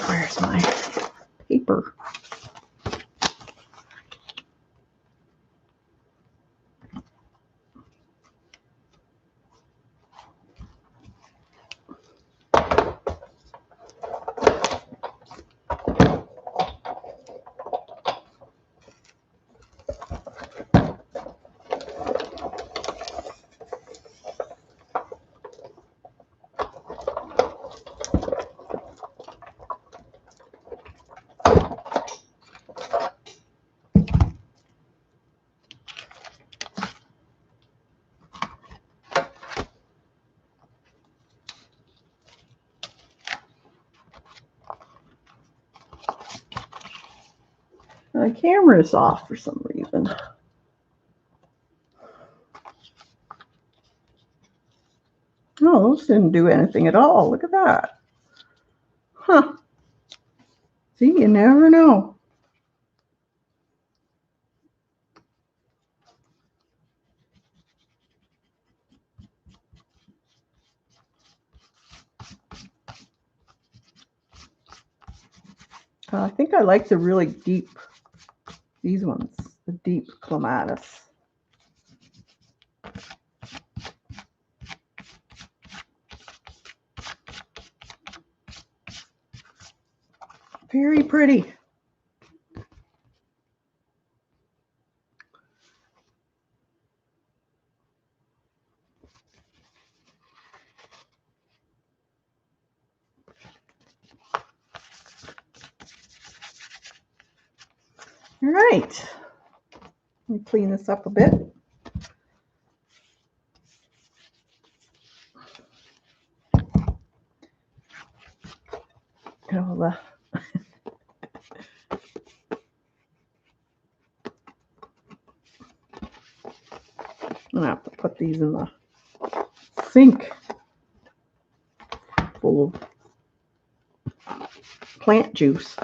Where's my paper? My camera is off for some reason. Oh, those didn't do anything at all. Look at that. Huh. See, you never know. I think I like the really deep, these ones, the deep clematis. Very pretty. All right. Let me clean this up a bit. I'm gonna have to put these in the sink full of plant juice.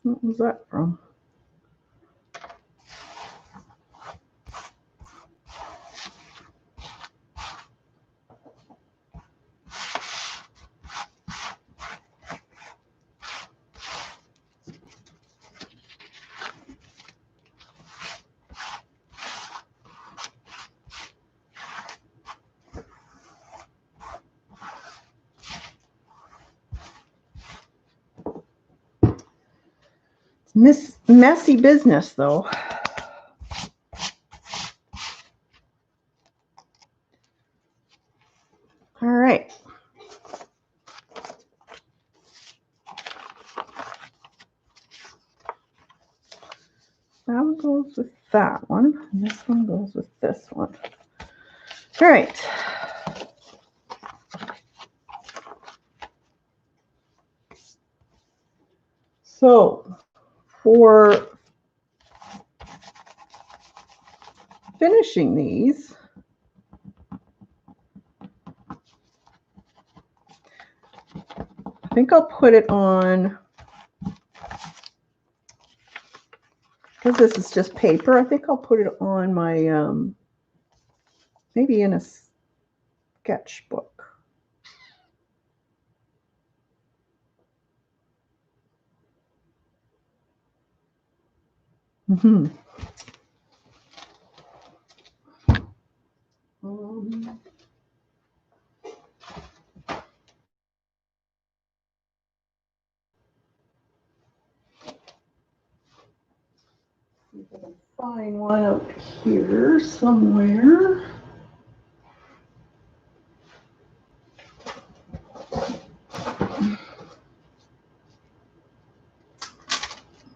What was that from? Messy business, though. All right. That one goes with that one, and this one goes with this one. All right. So for finishing these, I think I'll put it on, because this is just paper, I think I'll put it on my, maybe in a sketchbook. Mm-hmm. See if I can find one out here somewhere.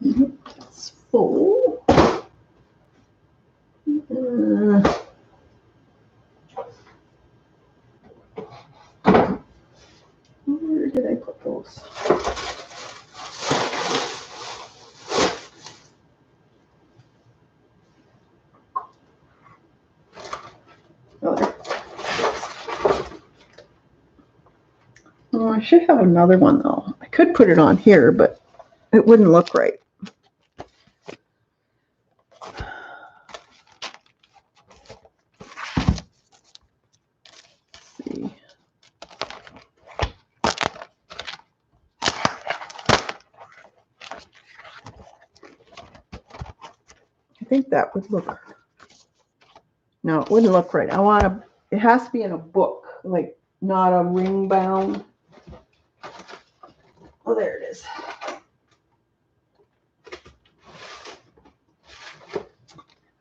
It's full. Where did I put those? Oh, there. Oh, I should have another one though. I could put it on here, but it wouldn't look right. Let's see. I think that would look. No, it wouldn't look right. I want to. It has to be in a book, like not a ring bound. Oh, there it is.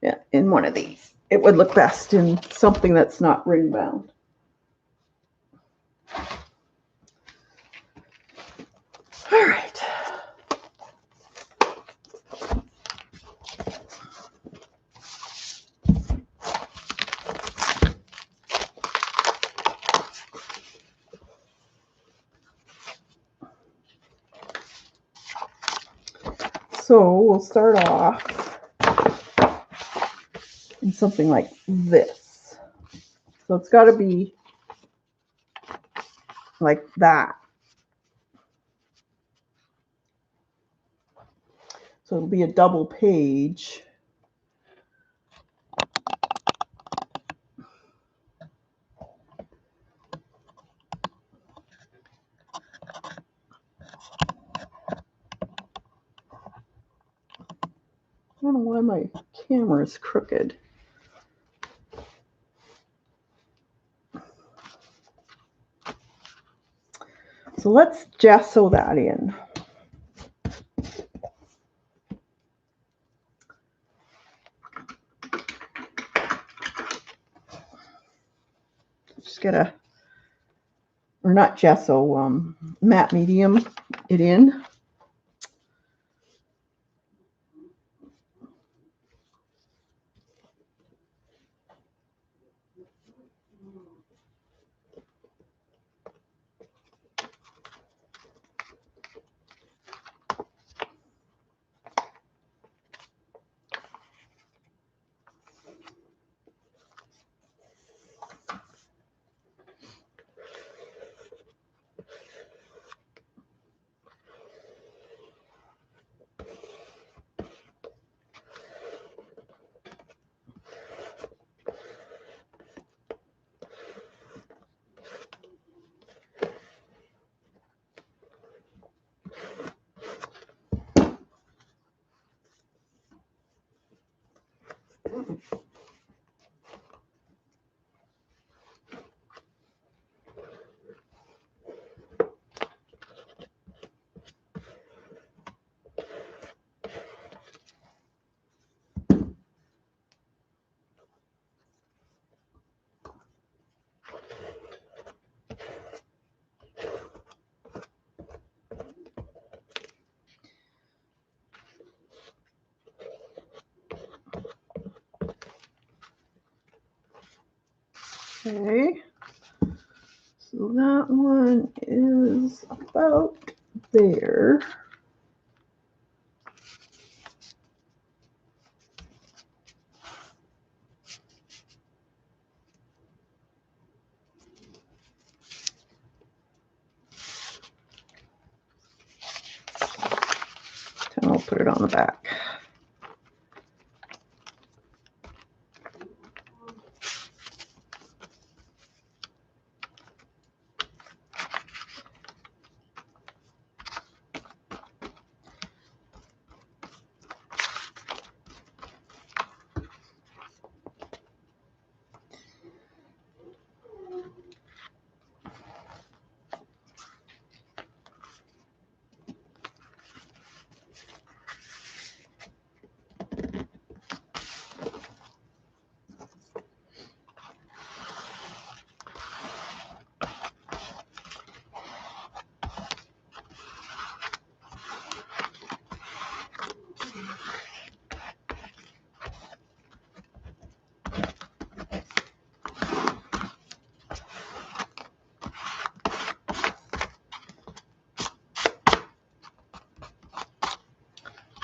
Yeah, in one of these. It would look best in something that's not ring bound. All right. So we'll start off in something like this. So it's got to be like that. So it'll be a double page. I don't know why my camera is crooked. So let's gesso that in. Just get a, or not gesso, matte medium it in. Okay, so that one is about there. And I'll put it on the back.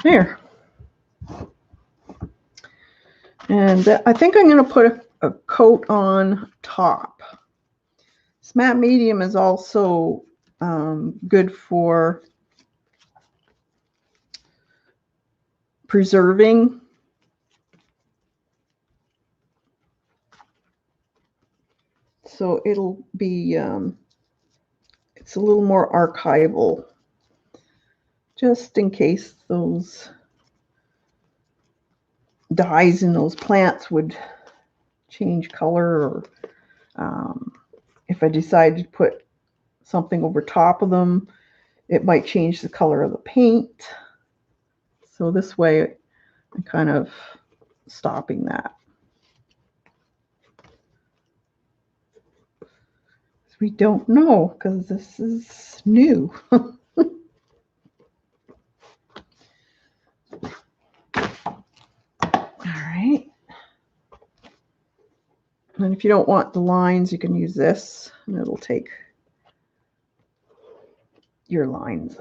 There. And I think I'm going to put a coat on top. This matte medium is also good for preserving. So it'll be, it's a little more archival, just in case those dyes in those plants would change color, or if I decide to put something over top of them, it might change the color of the paint. So this way I'm kind of stopping that. We don't know because this is new. All right. And if you don't want the lines, you can use this and it'll take your lines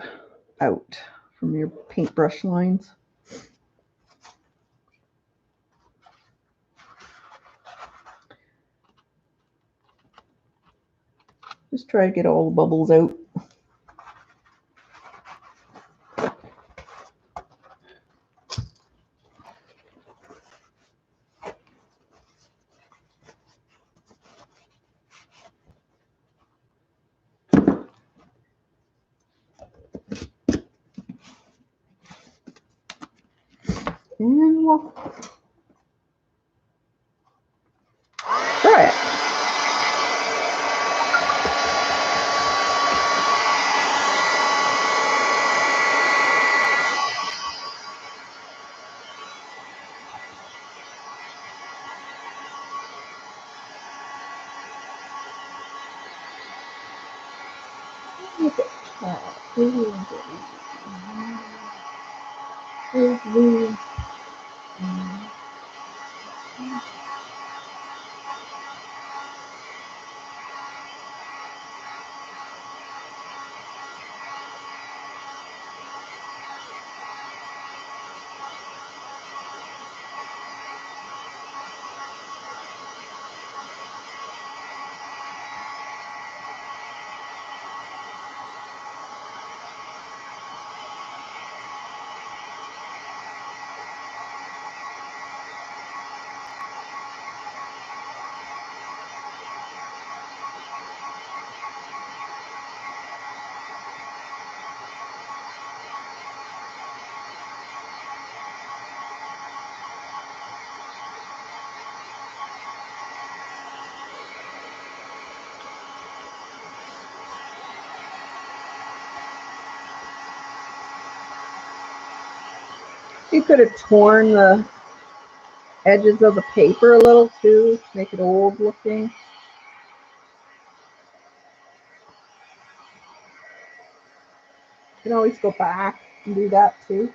out from your paintbrush lines. Just try to get all the bubbles out. And we'll try it. Look at that. You could have torn the edges of the paper a little too, make it old looking. You can always go back and do that too.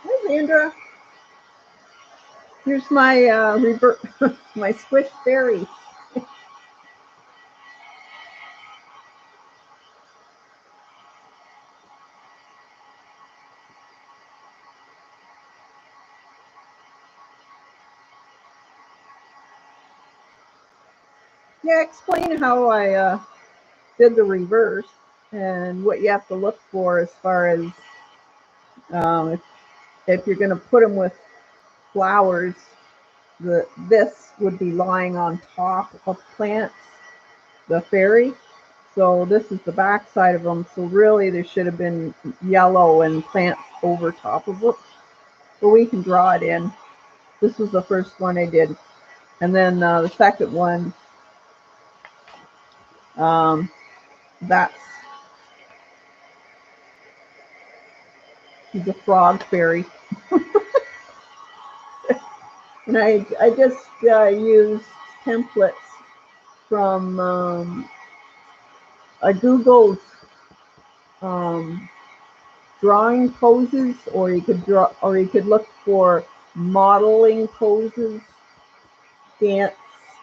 Hi, Sandra. Here's my my squish fairy. Yeah, explain how I did the reverse and what you have to look for as far as if if you're going to put them with flowers, this would be lying on top of plants, the fairy. So this is the back side of them. So really there should have been yellow and plants over top of it. But we can draw it in. This was the first one I did. And then the second one, that's he's a frog fairy. And I just used templates from I googled um, drawing poses, or you could draw, or you could look for modeling poses, dance,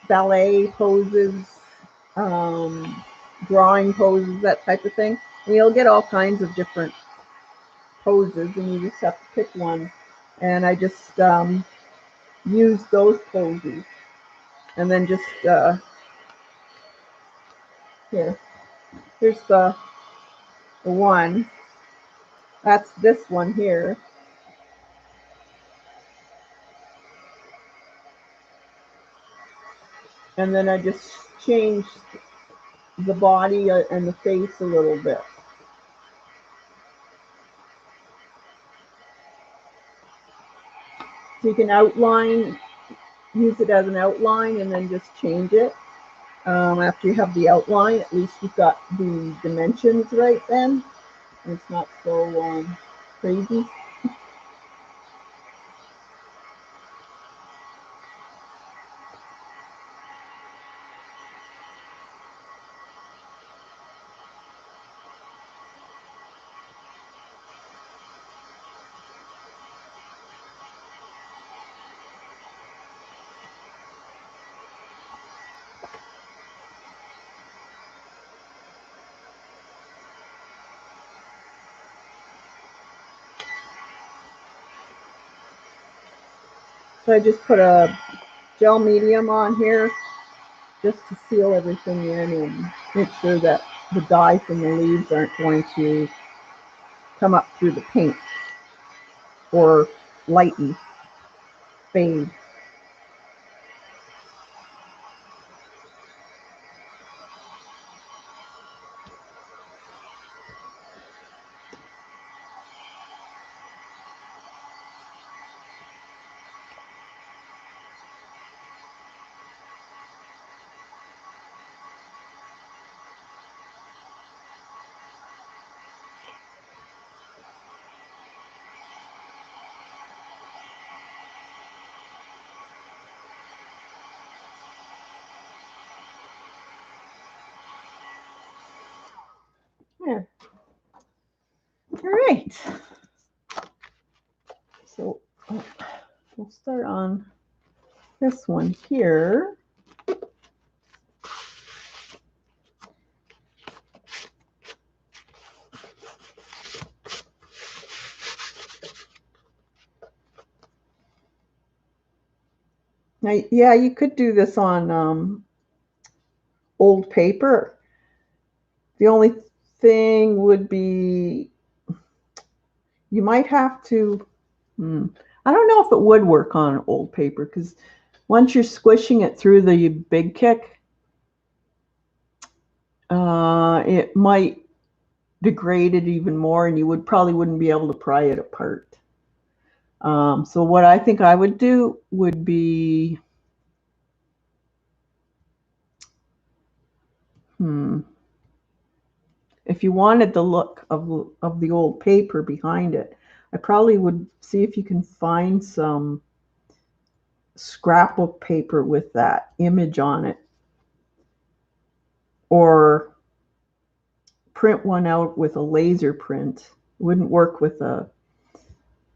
ballet poses, um, drawing poses, that type of thing. And you'll get all kinds of different poses, and you just have to pick one. And I just use those poses, and then just here's the one. That's this one here. And then I just changed the body and the face a little bit. So you can outline, use it as an outline, and then just change it. After you have the outline, at least you've got the dimensions right then. And it's not so crazy. So I just put a gel medium on here just to seal everything in and make sure that the dye from the leaves aren't going to come up through the paint or lighten, fade. Yeah. All right. So we'll start on this one here. Now, yeah, you could do this on old paper. The only thing would be you might have to, I don't know if it would work on old paper, because once you're squishing it through the big kick, it might degrade it even more, and you probably wouldn't be able to pry it apart. So what I think I would do would be, if you wanted the look of the old paper behind it, I probably would see if you can find some scrapbook paper with that image on it, or print one out with a laser print. It wouldn't work with a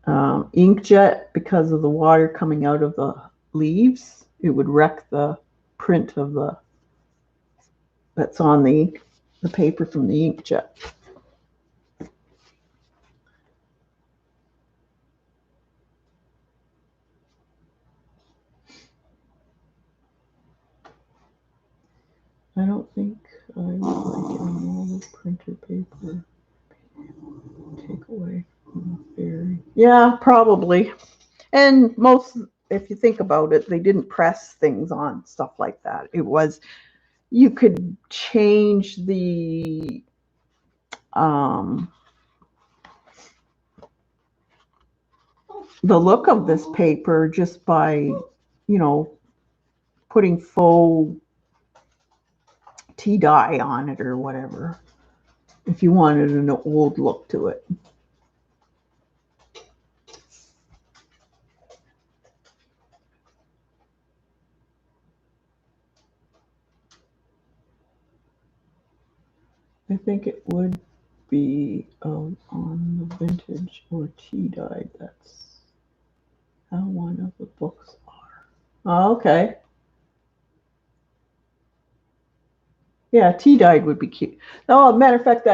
inkjet because of the water coming out of the leaves. It would wreck the print of that's on the paper from the inkjet. I don't think I would like it on all the printer paper. Take away from the fairy. Yeah, probably. And most, if you think about it, they didn't press things on stuff like that. It was, you could change um, the look of this paper just by, putting faux tea dye on it or whatever, if you wanted an old look to it. I think it would be on the vintage or tea dye. That's how one of the books are. Oh, okay. Yeah, tea dyed would be cute. Oh, matter of fact,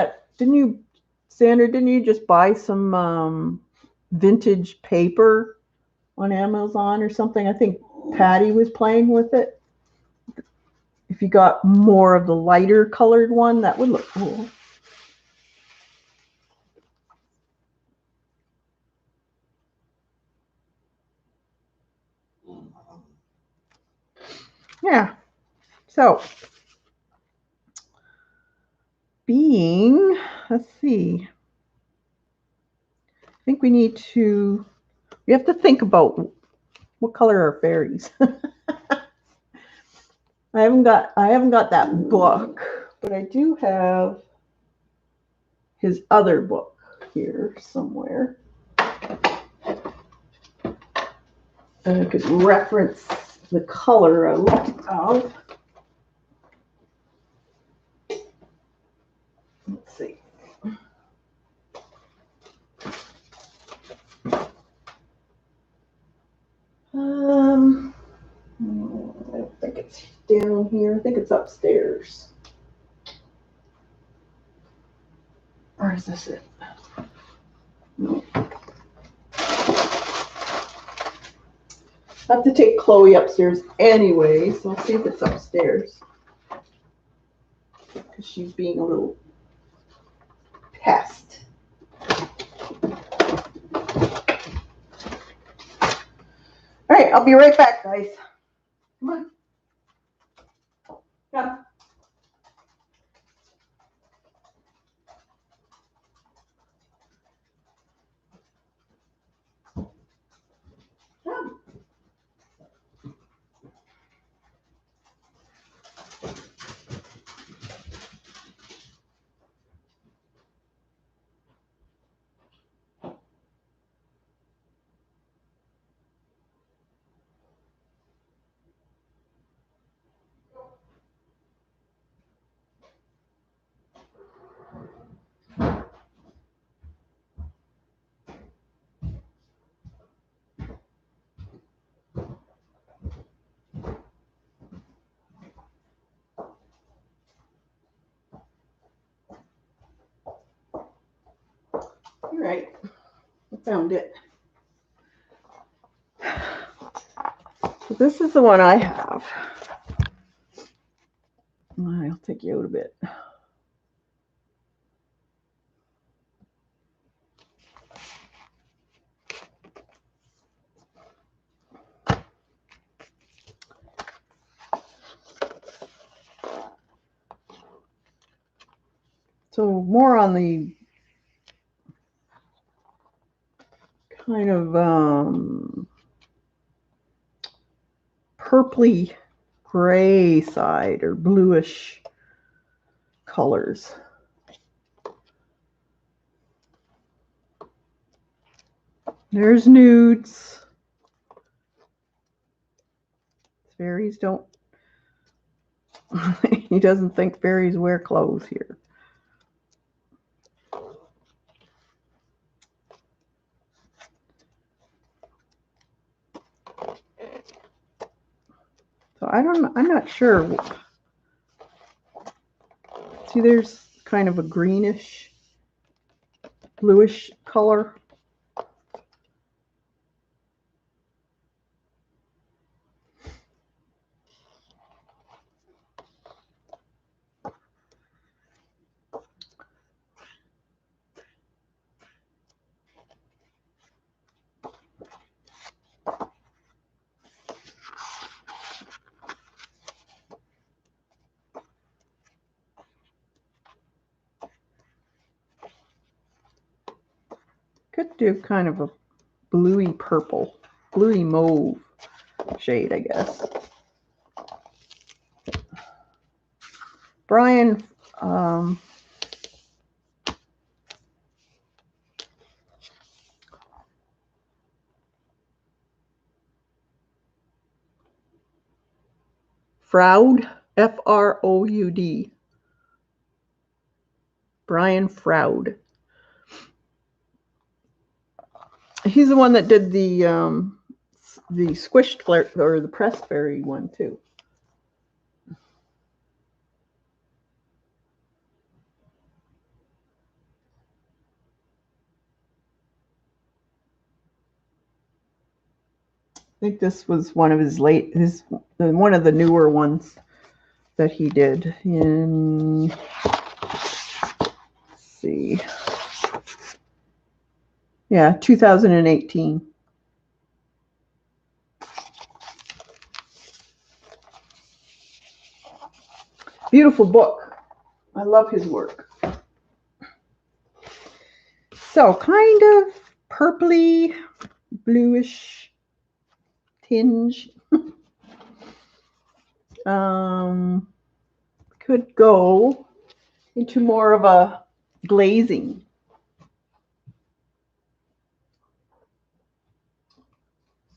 Sandra, didn't you just buy some vintage paper on Amazon or something? I think Patty was playing with it. If you got more of the lighter colored one, that would look cool. Yeah. So, let's see. I think we have to think about what color are fairies. I haven't got that book, but I do have his other book here somewhere. And I could reference the color I looked of. Let's see. I don't think it's down here. I think it's upstairs. Or is this it? No. I have to take Chloe upstairs anyway, so I'll see if it's upstairs. Because she's being a little pest. All right, I'll be right back, guys. Come on. Come. Come. All right, I found it. So this is the one I have. I'll take you out a bit. So more on the kind of purpley gray side or bluish colors. There's nudes. Fairies don't. He doesn't think fairies wear clothes here. So I'm not sure. See, there's kind of a greenish, bluish color. Could do kind of a bluey purple, bluey mauve shade, I guess. Brian Froud, F-R-O-U-D. Brian Froud. He's the one that did the squished flair, or the pressed fairy one too. I think this was one of his one of the newer ones that he did in, let's see, yeah, 2018. Beautiful book. I love his work. So kind of purpley, bluish tinge. Could go into more of a glazing.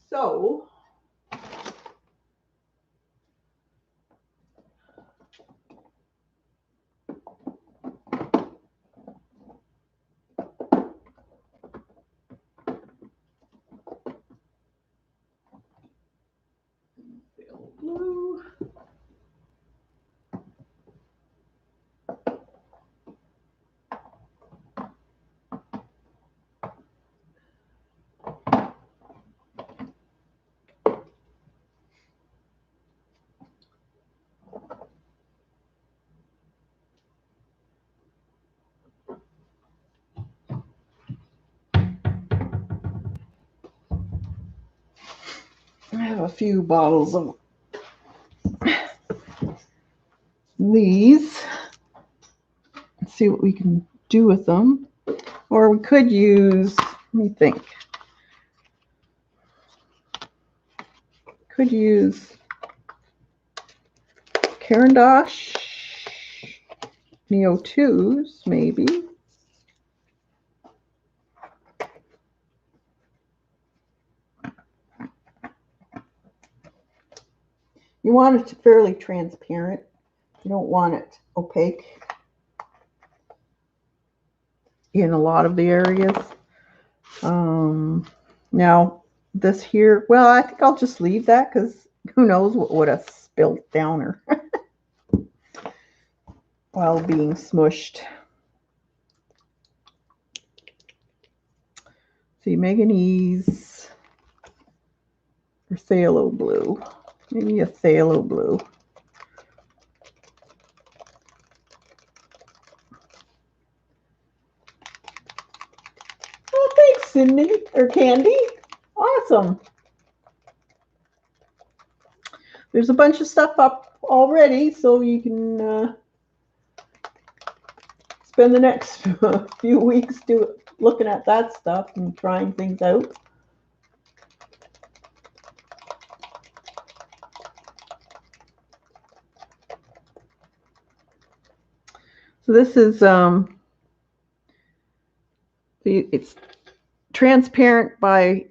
So blue. I have a few bottles of these. Let's see what we can do with them. Or we could use, let me think. Could use Caran d'Ache Neo 2s, maybe. You want it fairly transparent. You don't want it opaque in a lot of the areas. Now, this here, well, I think I'll just leave that because who knows what would have spilled down her while being smushed. See, manganese or phthalo blue. Maybe a phthalo blue. Oh, thanks, Cindy or Candy. Awesome. There's a bunch of stuff up already, so you can spend the next few weeks looking at that stuff and trying things out. So this is it's transparent by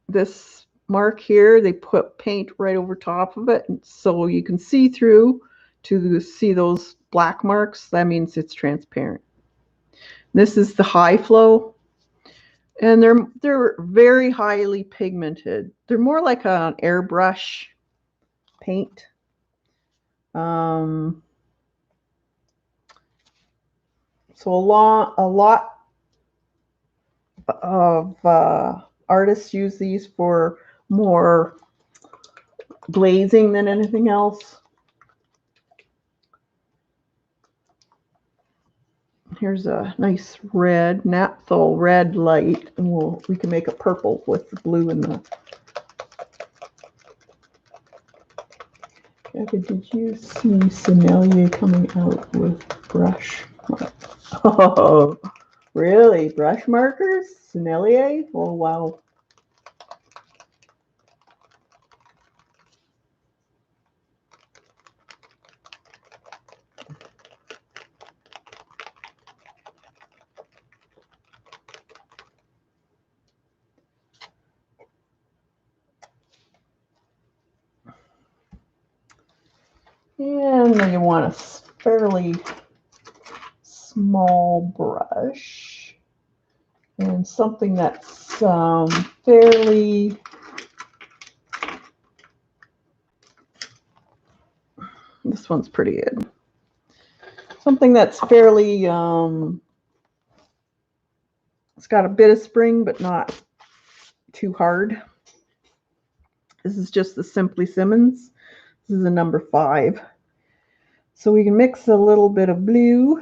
this mark here. They put paint right over top of it, so you can see through to see those black marks. That means it's transparent. This is the high flow, and they're very highly pigmented. They're more like an airbrush paint. So a lot of artists use these for more glazing than anything else. Here's a nice red, naphthol red light, and we can make a purple with the blue and the. Did you see Sommelier coming out with brush? Oh, Really? Brush markers? Sennelier? Oh, wow. And then you want a fairly small brush and something that's fairly, this one's pretty good. Something that's fairly, it's got a bit of spring, but not too hard. This is just the Simply Simmons. This is a number 5. So we can mix a little bit of blue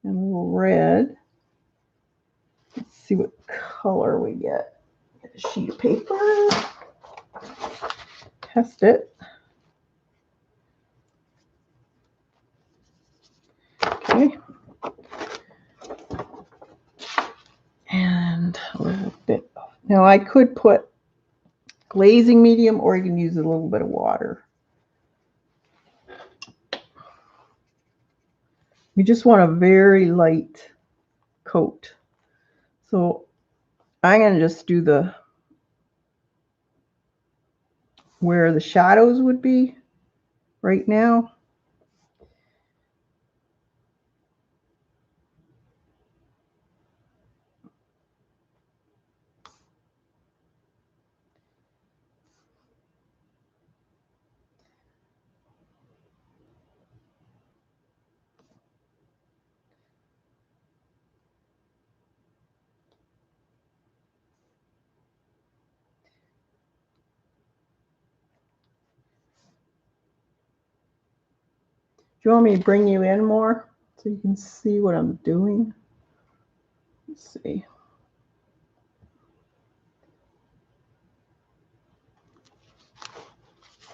and a little red. Let's see what color we get. Get a sheet of paper. Test it. Okay. And a little bit. Now I could put glazing medium, or you can use a little bit of water. You just want a very light coat. So I'm going to just do the where the shadows would be right now. Do you want me to bring you in more so you can see what I'm doing? Let's see.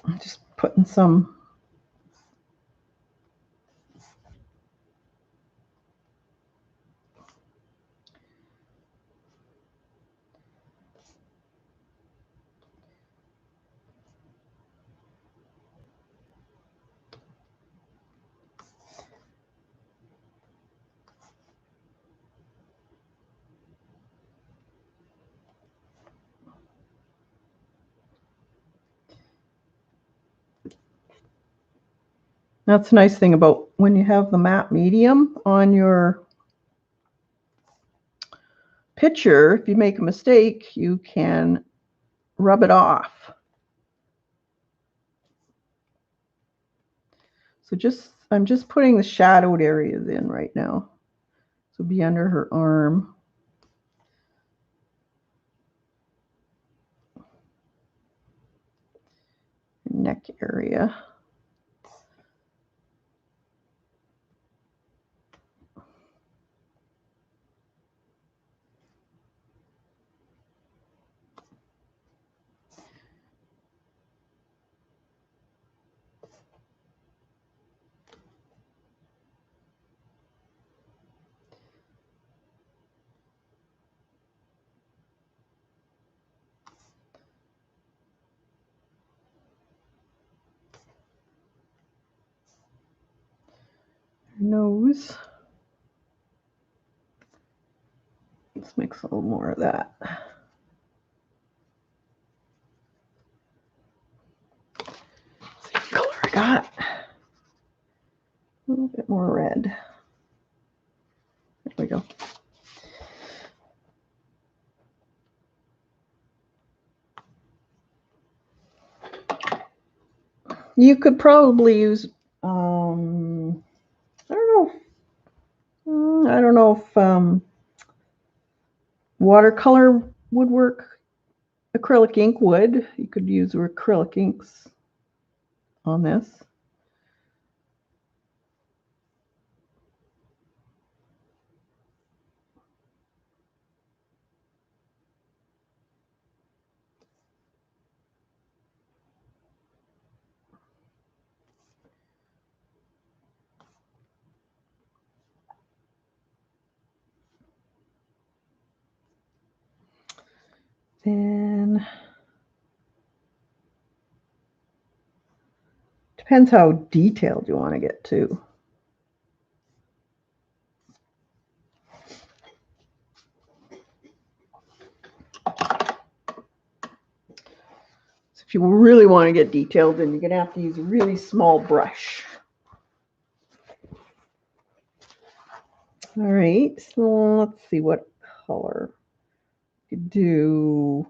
I'm just putting some That's a nice thing about when you have the matte medium on your picture. If you make a mistake, you can rub it off. So I'm just putting the shadowed areas in right now. So be under her arm. Neck area. Nose. Let's mix a little more of that. See what color I got. A little bit more red. There we go. You could probably use, I don't know if watercolor would work. Acrylic ink would. You could use acrylic inks on this. And depends how detailed you want to get too. So if you really want to get detailed, then you're going to have to use a really small brush. All right, so let's see what color. You could do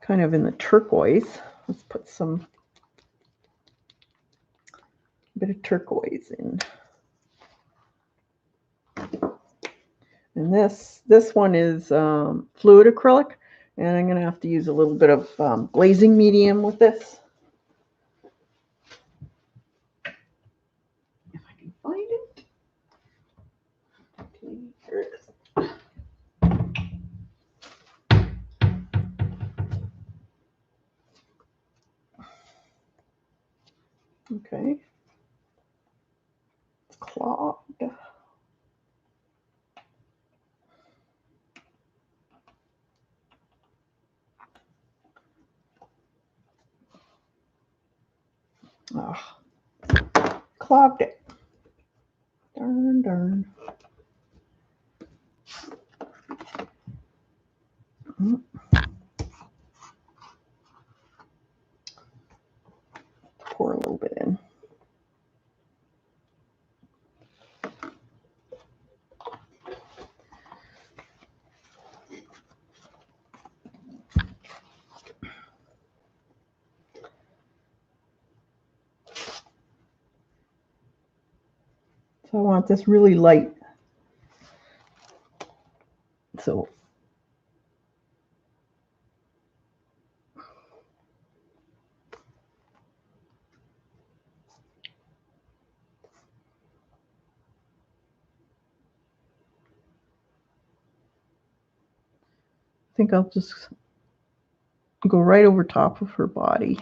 kind of in the turquoise. Let's put some bit of turquoise in. And this one is fluid acrylic, and I'm going to have to use a little bit of glazing medium with this. If I can find it. Okay, here it is. Okay. It's clogged. Oh, clogged it. Darn, darn. Pour a little bit in. So I want this really light. So I think I'll just go right over top of her body.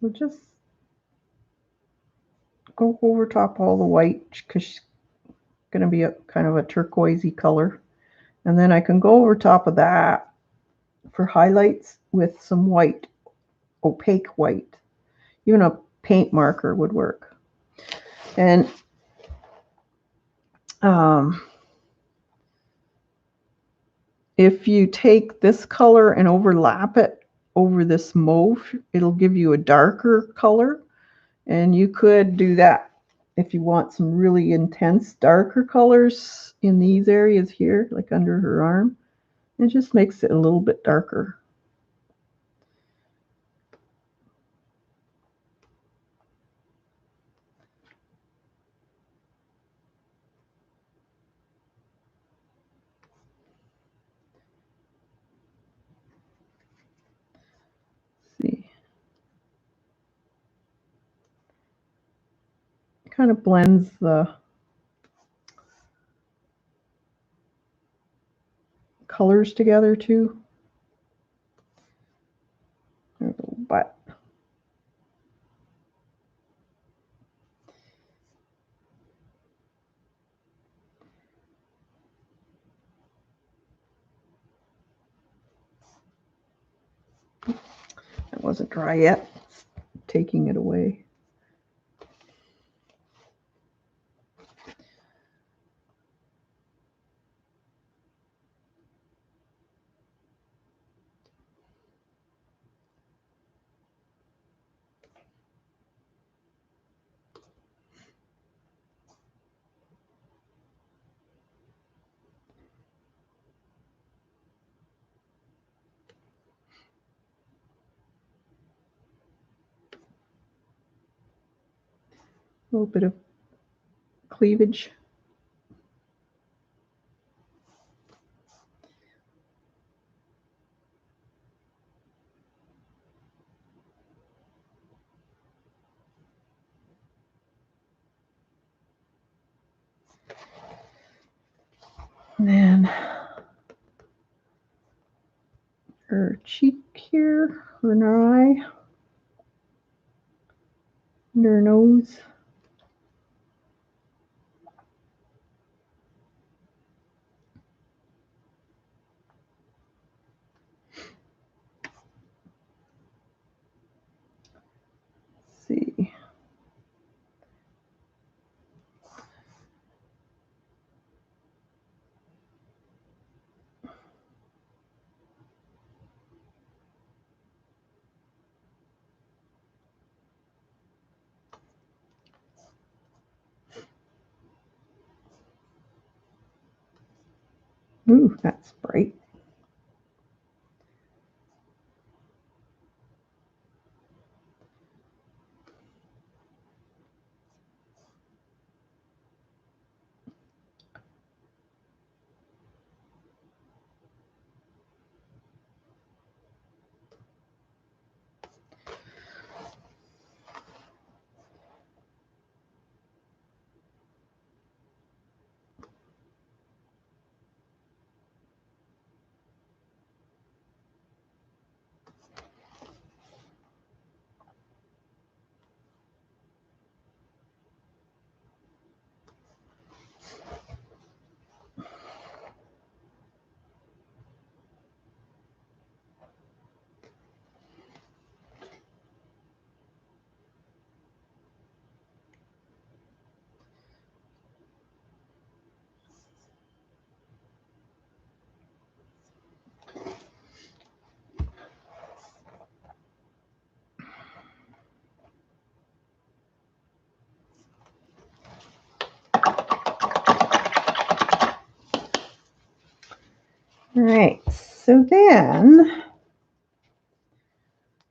So just go over top all the white because she's going to be a kind of a turquoisey color. And then I can go over top of that for highlights with some white, opaque white. Even a paint marker would work. And if you take this color and overlap it over this mauve, it'll give you a darker color. And you could do that if you want some really intense darker colors in these areas here, like under her arm. It just makes it a little bit darker. See, it kind of blends the colors together too. There's a little butt. wasn't dry yet. Taking it away. A little bit of cleavage. And then her cheek here, her eye, under her nose. Let's see. Ooh, that's bright. All right, so then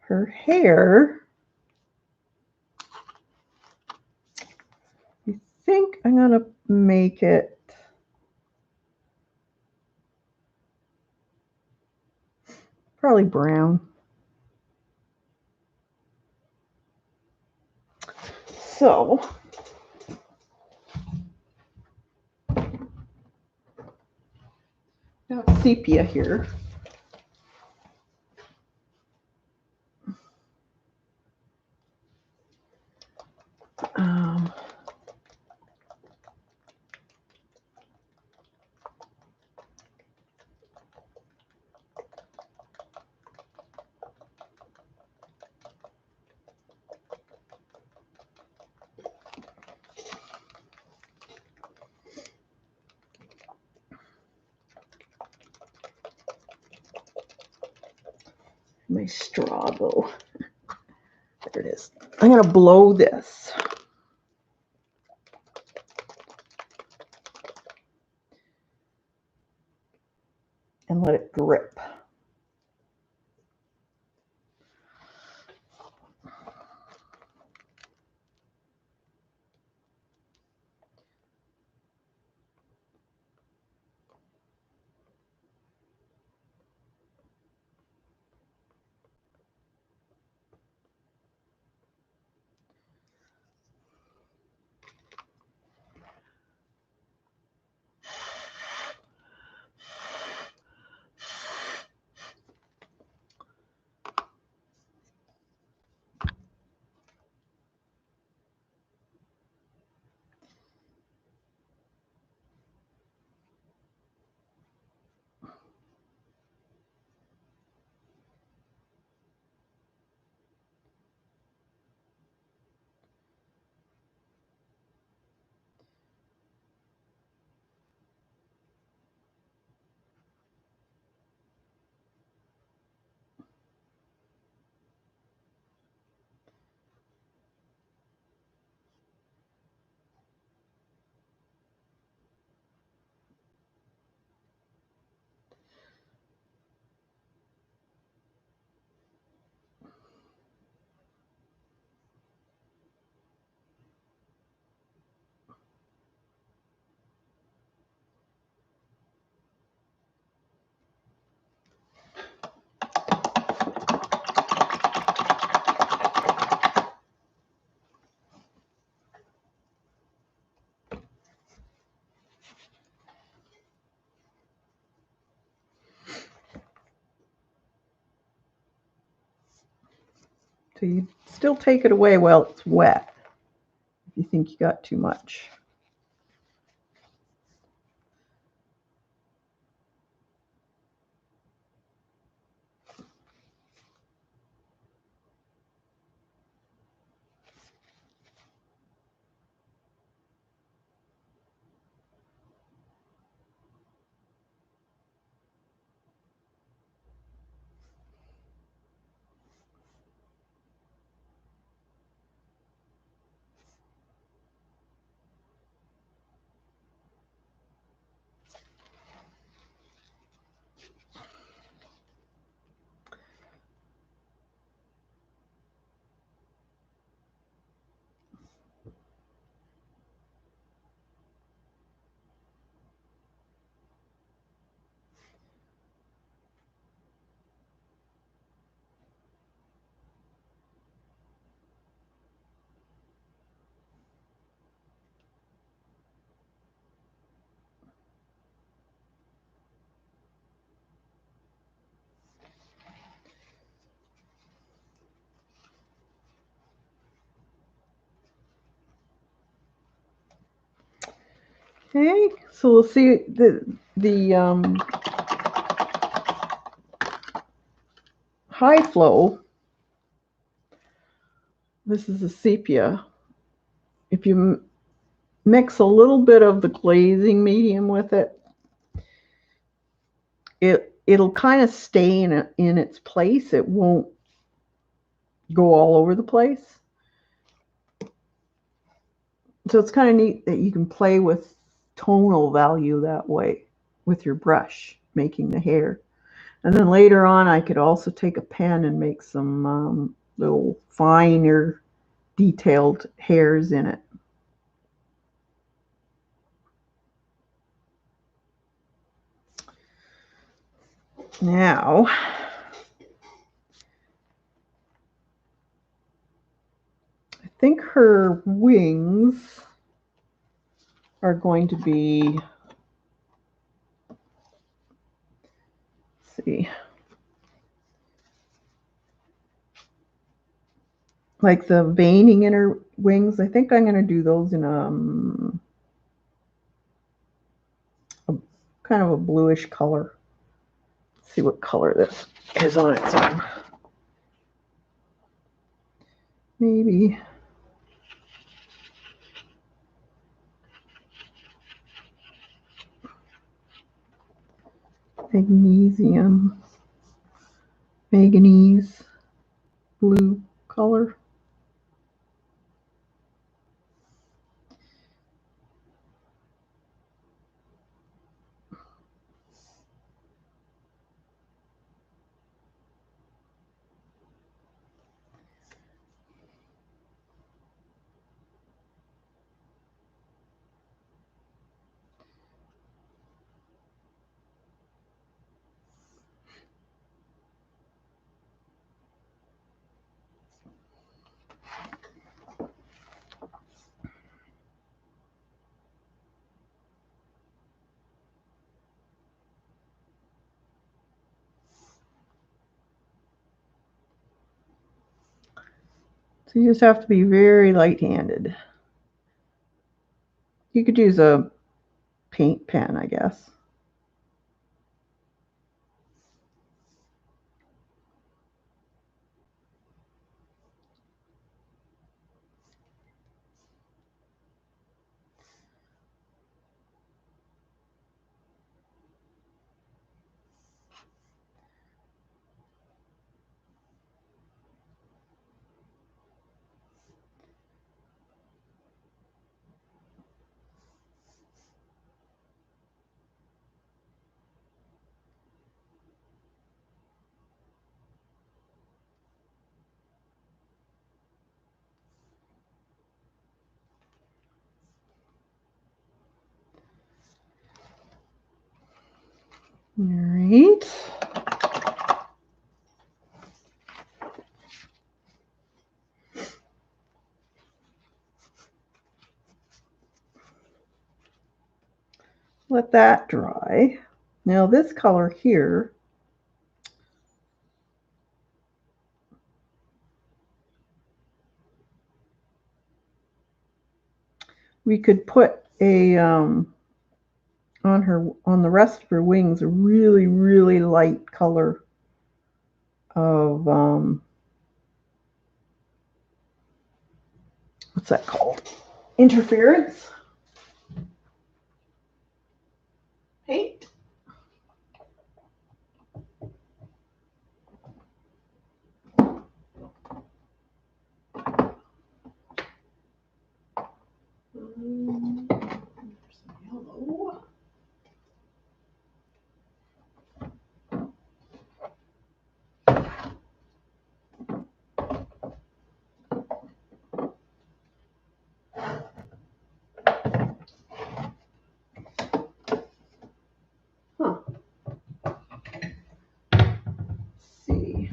her hair, I think I'm gonna make it probably brown. So now sepia here. My straw though. There it is. I'm going to blow this. And let it drip. So you still take it away while it's wet if you think you got too much. Okay, so we'll see the high flow. This is a sepia. If you mix a little bit of the glazing medium with it, it'll kind of stay in its place. It won't go all over the place. So it's kind of neat that you can play with tonal value that way with your brush, making the hair. And then later on, I could also take a pen and make some little finer, detailed hairs in it. Now, I think her wings are going to be, let's see, like the veining in her wings. I think I'm going to do those in a kind of a bluish color. Let's see what color this is on its own. Maybe manganese blue color. So you just have to be very light-handed. You could use a paint pen, I guess. All right. Let that dry. Now this color here, we could put a on the rest of her wings a really, really light color of what's that called? Interference paint. Yellow. Huh. Let's see.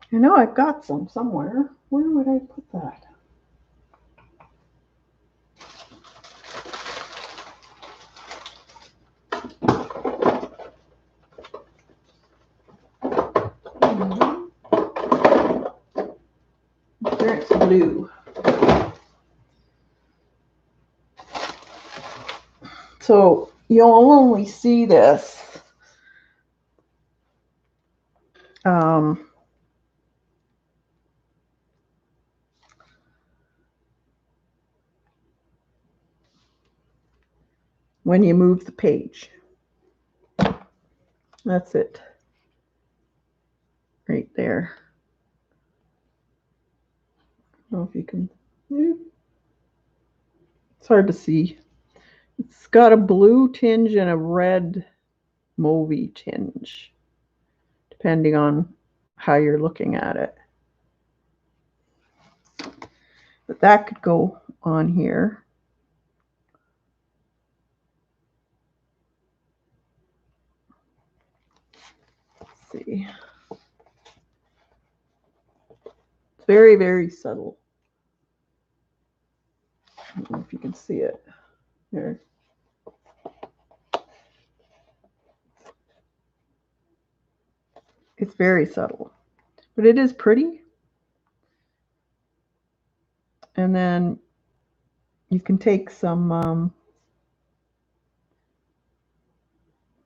I know I've got some somewhere. Where would I put that? There's blue. So you'll only see this when you move the page. That's it. Right there. I don't know if you can. It's hard to see. It's got a blue tinge and a red mauvey tinge, depending on how you're looking at it. But that could go on here. Let's see. It's very, very subtle. I don't know if you can see it. There. It's very subtle, but it is pretty. And then you can take some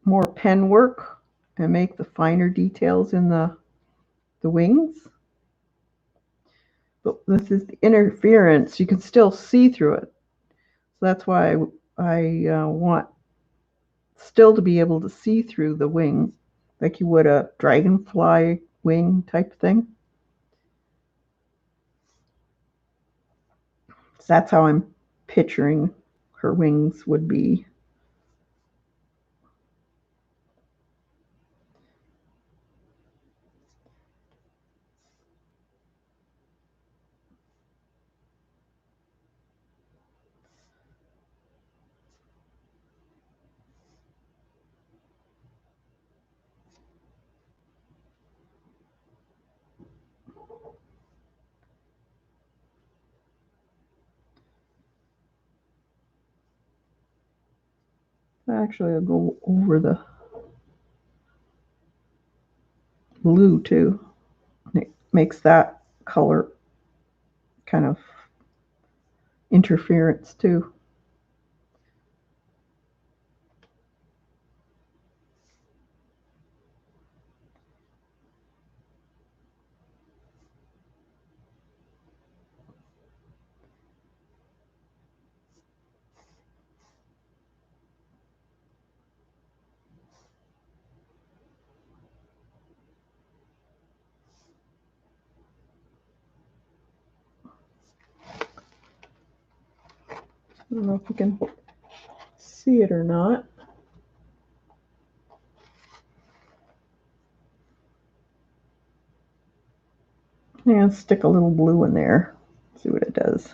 more pen work and make the finer details in the wings. But this is the interference. You can still see through it. So that's why I want still to be able to see through the wing like you would a dragonfly wing type thing. So that's how I'm picturing her wings would be. Actually, I'll go over the blue too. It makes that color kind of interference too. I don't know if you can see it or not. Yeah, stick a little blue in there. See what it does.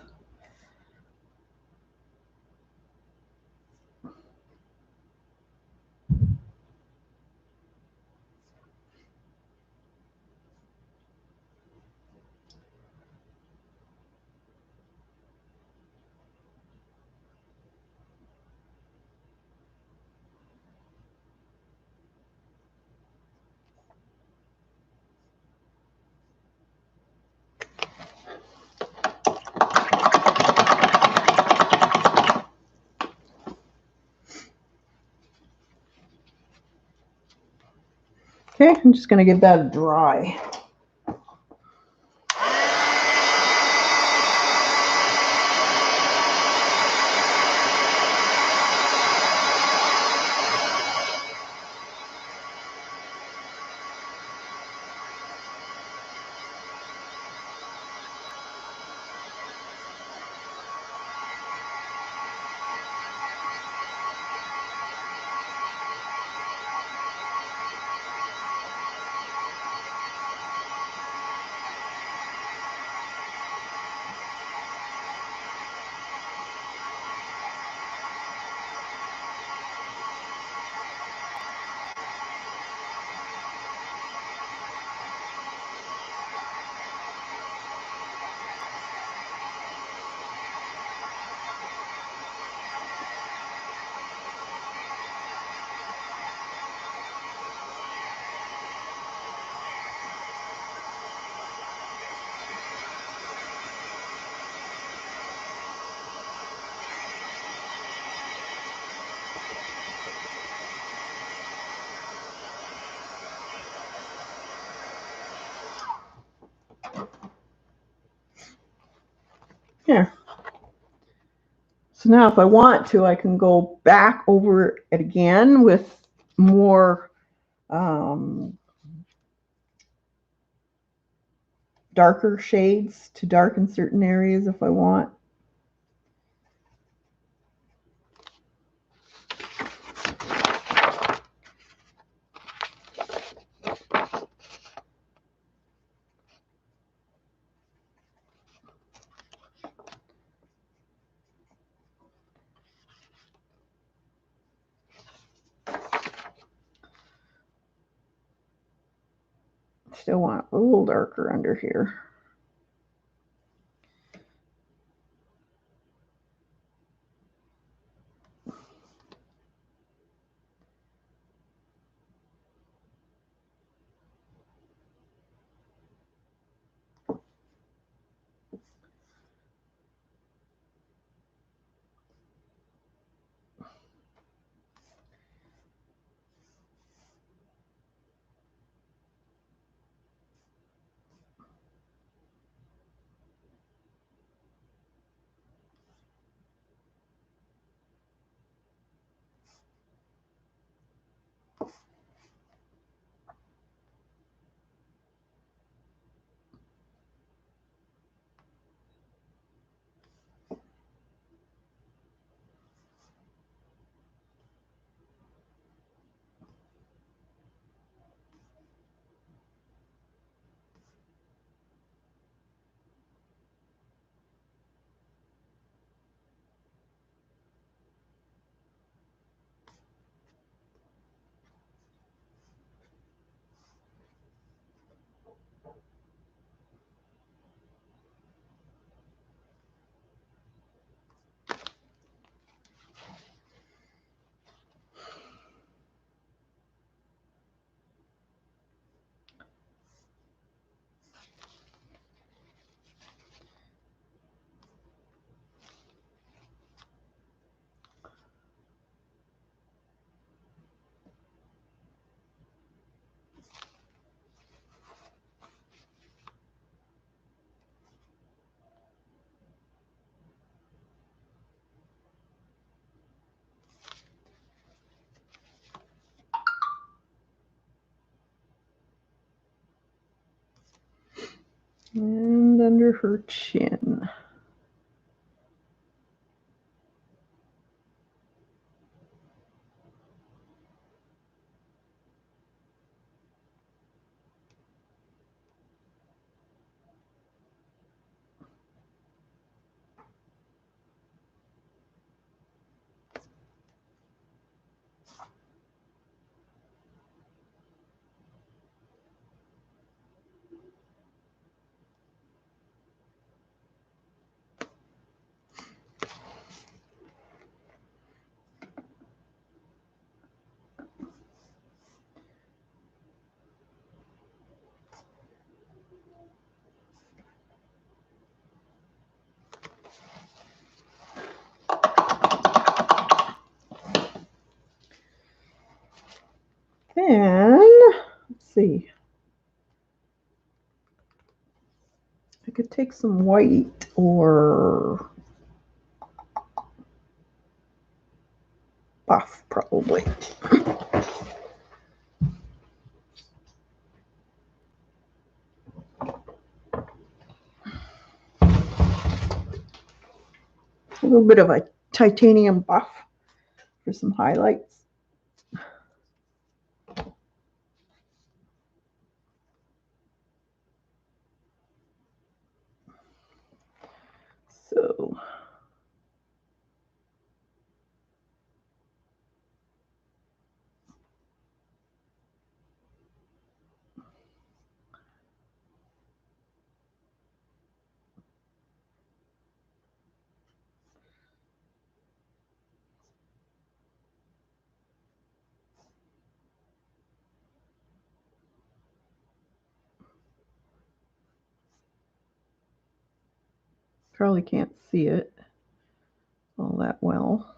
Okay, I'm just going to give that a dry. Here. So now if I want to, I can go back over it again with more darker shades to darken certain areas if I want. Still want a little darker under here. And under her chin. see. I could take some white or buff, probably. A little bit of a titanium buff for some highlights. So probably can't see it all that well.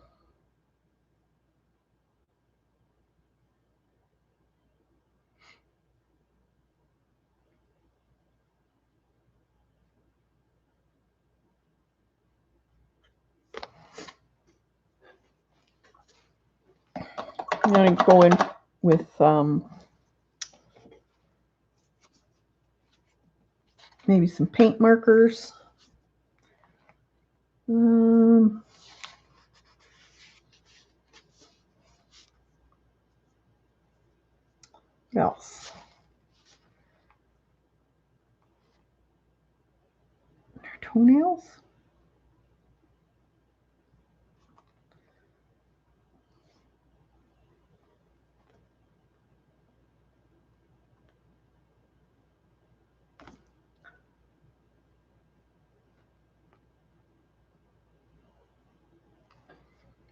I'm going to go in with maybe some paint markers. What else? Toenails?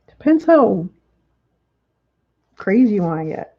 Depends how crazy you want to get.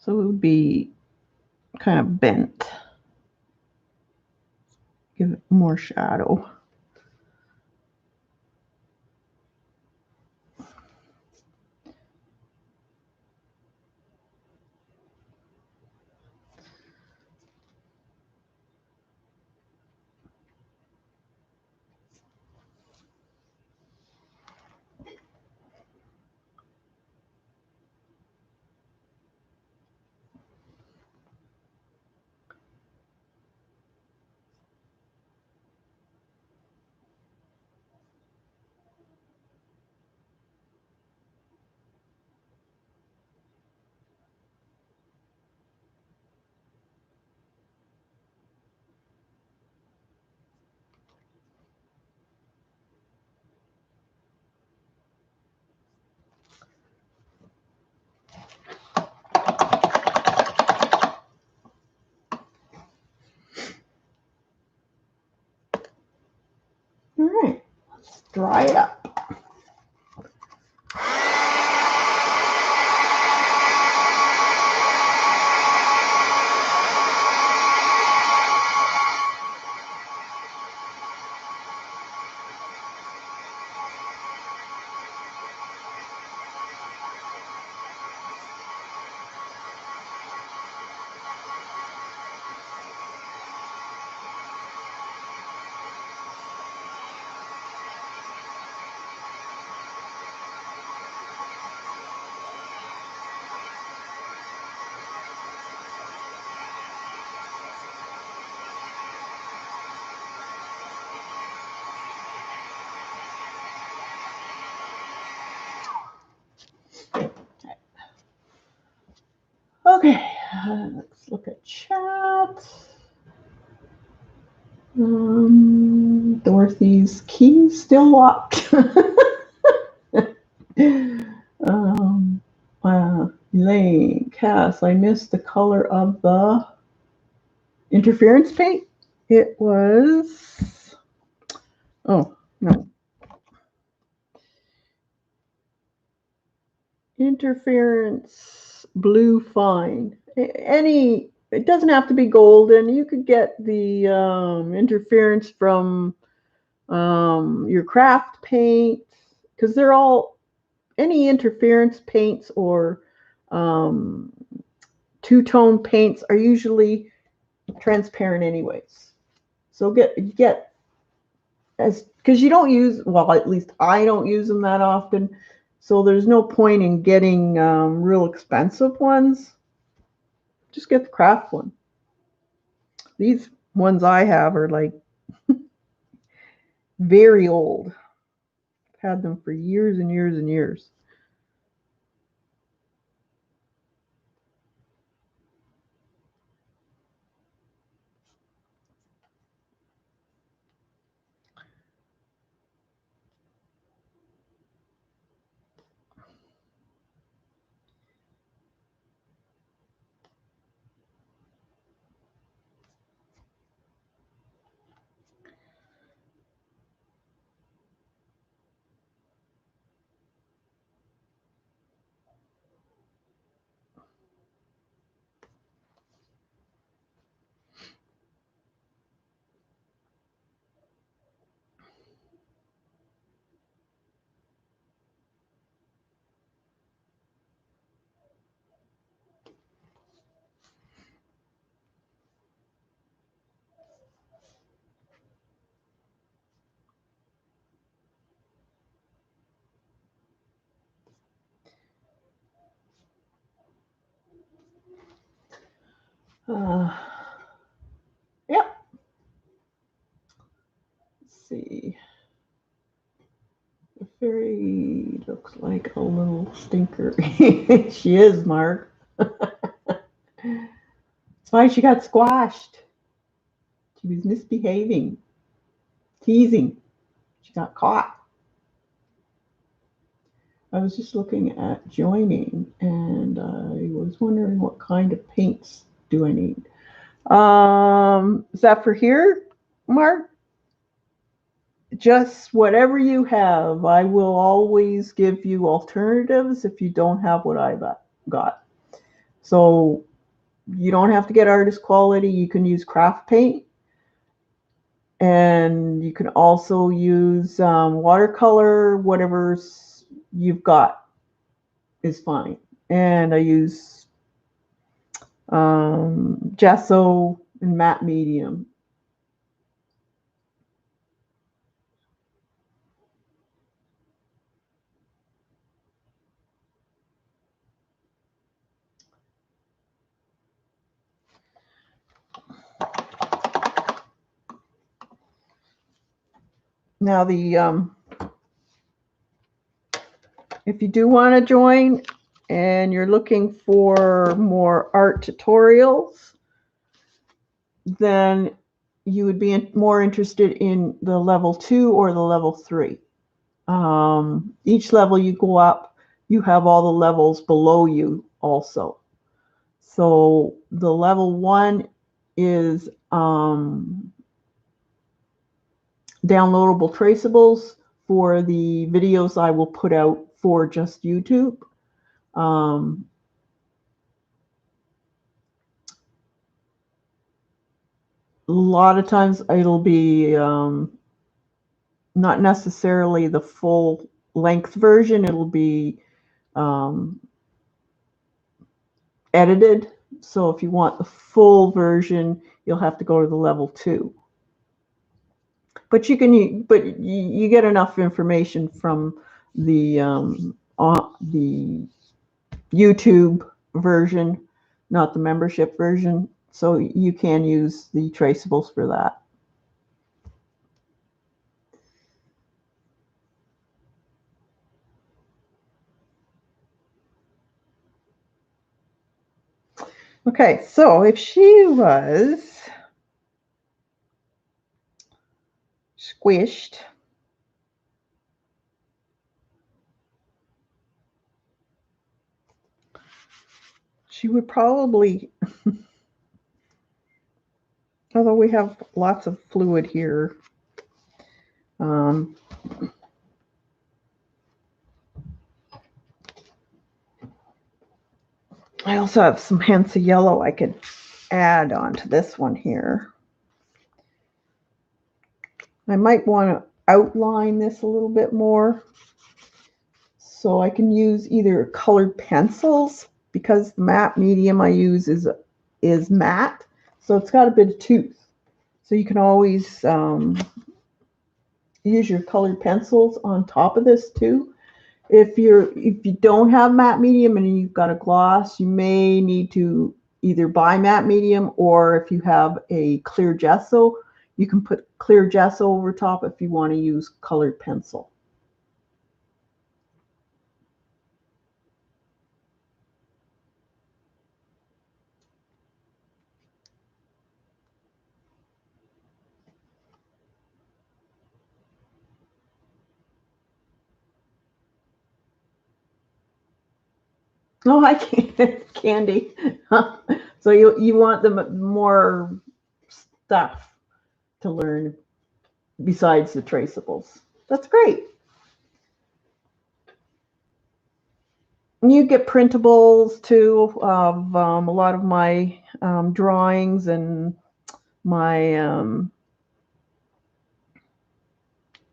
So it would be kind of bent. Give it more shadow. All right, let's dry it up. Okay, let's look at chat. Dorothy's key still locked. Elaine, Cass, I missed the color of the interference paint. It was, oh, no. Interference blue fine. It doesn't have to be golden. You could get the interference from your craft paint, because they're all, any interference paints or two-tone paints are usually transparent anyways. So get as, because you don't use, well, at least I don't use them that often, so there's no point in getting real expensive ones. Just get the craft one. These ones I have are like very old. I've had them for years and years and years. Yep. Let's see. The fairy looks like a little stinker. She is, Mark. That's why she got squashed. She was misbehaving, teasing. She got caught. I was just looking at joining, and I was wondering what kind of paints do I need. Is that for here, Mark? Just whatever you have. I will always give you alternatives if you don't have what I've got. So you don't have to get artist quality. You can use craft paint. And you can also use watercolor, whatever you've got is fine. And I use gesso and matte medium. Now if you do want to join and you're looking for more art tutorials, then you would be more interested in the level 2 or the level 3. Each level you go up, you have all the levels below you also. So the level 1 is downloadable traceables for the videos I will put out for just YouTube. A lot of times it'll be not necessarily the full length version. It'll be edited. So if you want the full version, you'll have to go to the level 2. But you get enough information from the YouTube version, not the membership version. So you can use the traceables for that. Okay, so if she was squished, she would probably, although we have lots of fluid here, I also have some hints of yellow I could add onto this one here. I might want to outline this a little bit more. So I can use either colored pencils, because the matte medium I use is matte. So it's got a bit of tooth. So you can always use your colored pencils on top of this too. If you don't have matte medium and you've got a gloss, you may need to either buy matte medium, or if you have a clear gesso, you can put clear gesso over top if you want to use colored pencil. Oh, I can't. Candy. So you want the more stuff to learn besides the traceables. That's great. You get printables too of a lot of my drawings and my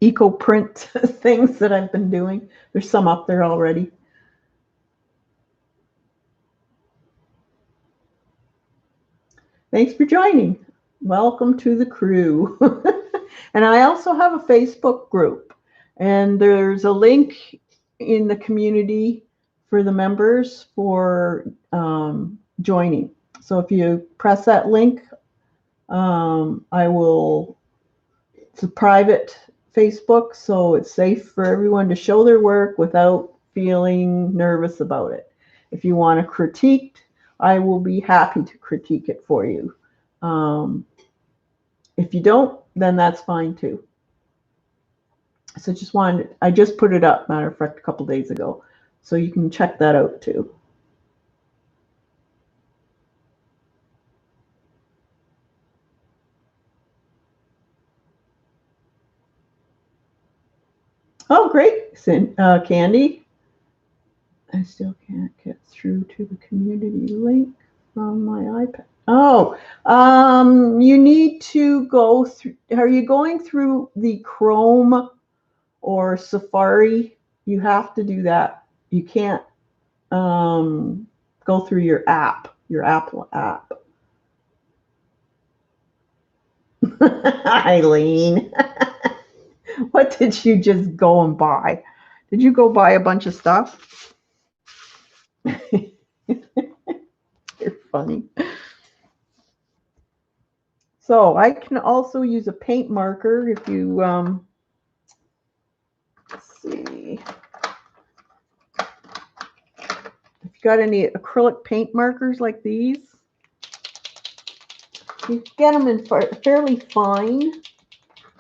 eco print things that I've been doing. There's some up there already. Thanks for joining. Welcome to the crew. And I also have a Facebook group, and there's a link in the community for the members for joining. So if you press that link, I will, it's a private Facebook, so it's safe for everyone to show their work without feeling nervous about it. If you want to critique, I will be happy to critique it for you. If you don't, then that's fine too. So I just put it up, matter of fact, a couple days ago. So you can check that out too. Oh, great, Candy. I still can't get through to the community link from my iPad. Oh, you need to go through. Are you going through the Chrome or Safari? You have to do that. You can't go through your Apple app. Eileen, what did you just go and buy? Did you go buy a bunch of stuff? You're funny. So I can also use a paint marker if you, let's see, if you got any acrylic paint markers like these, you get them in fairly fine.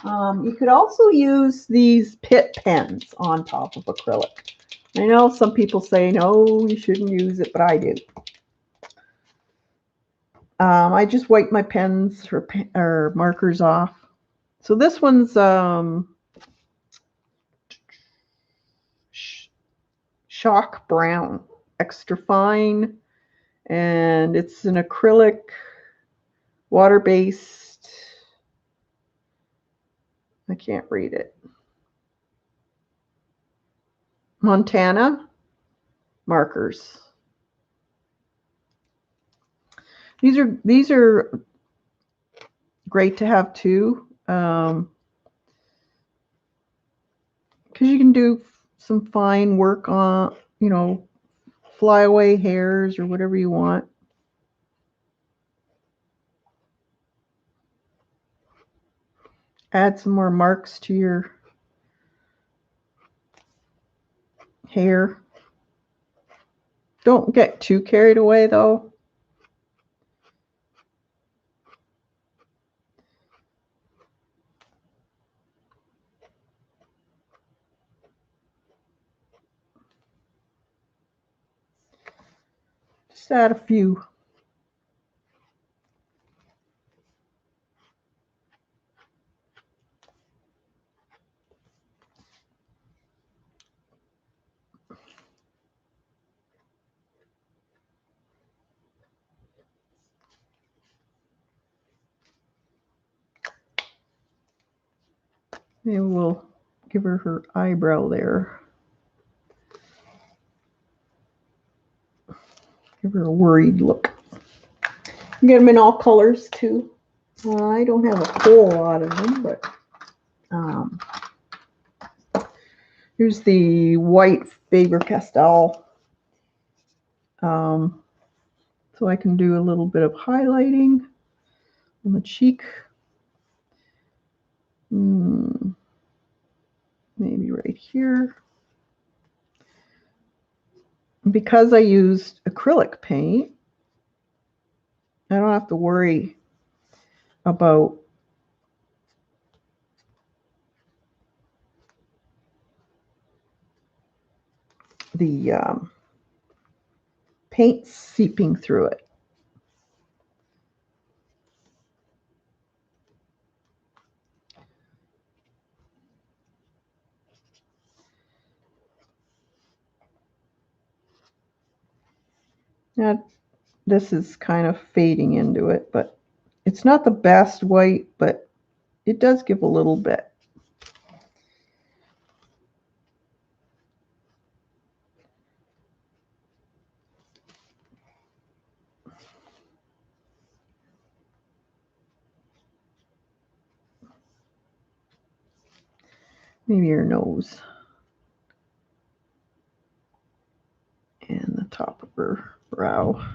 You could also use these pit pens on top of acrylic. I know some people say, no, you shouldn't use it, but I do. I just wipe my pens or markers off. So this one's shock brown, extra fine, and it's an acrylic water-based. I can't read it. Montana markers. These are great to have too, because you can do some fine work on, you know, flyaway hairs or whatever you want. Add some more marks to your hair. Don't get too carried away though. Just add a few. Maybe we'll give her eyebrow there. Give her a worried look. Get them in all colors too. I don't have a whole lot of them, but here's the white Faber-Castell. So I can do a little bit of highlighting on the cheek. Maybe right here. Because I used acrylic paint, I don't have to worry about the paint seeping through it. Now, this is kind of fading into it, but it's not the best white, but it does give a little bit. Maybe your nose and the top of her brow.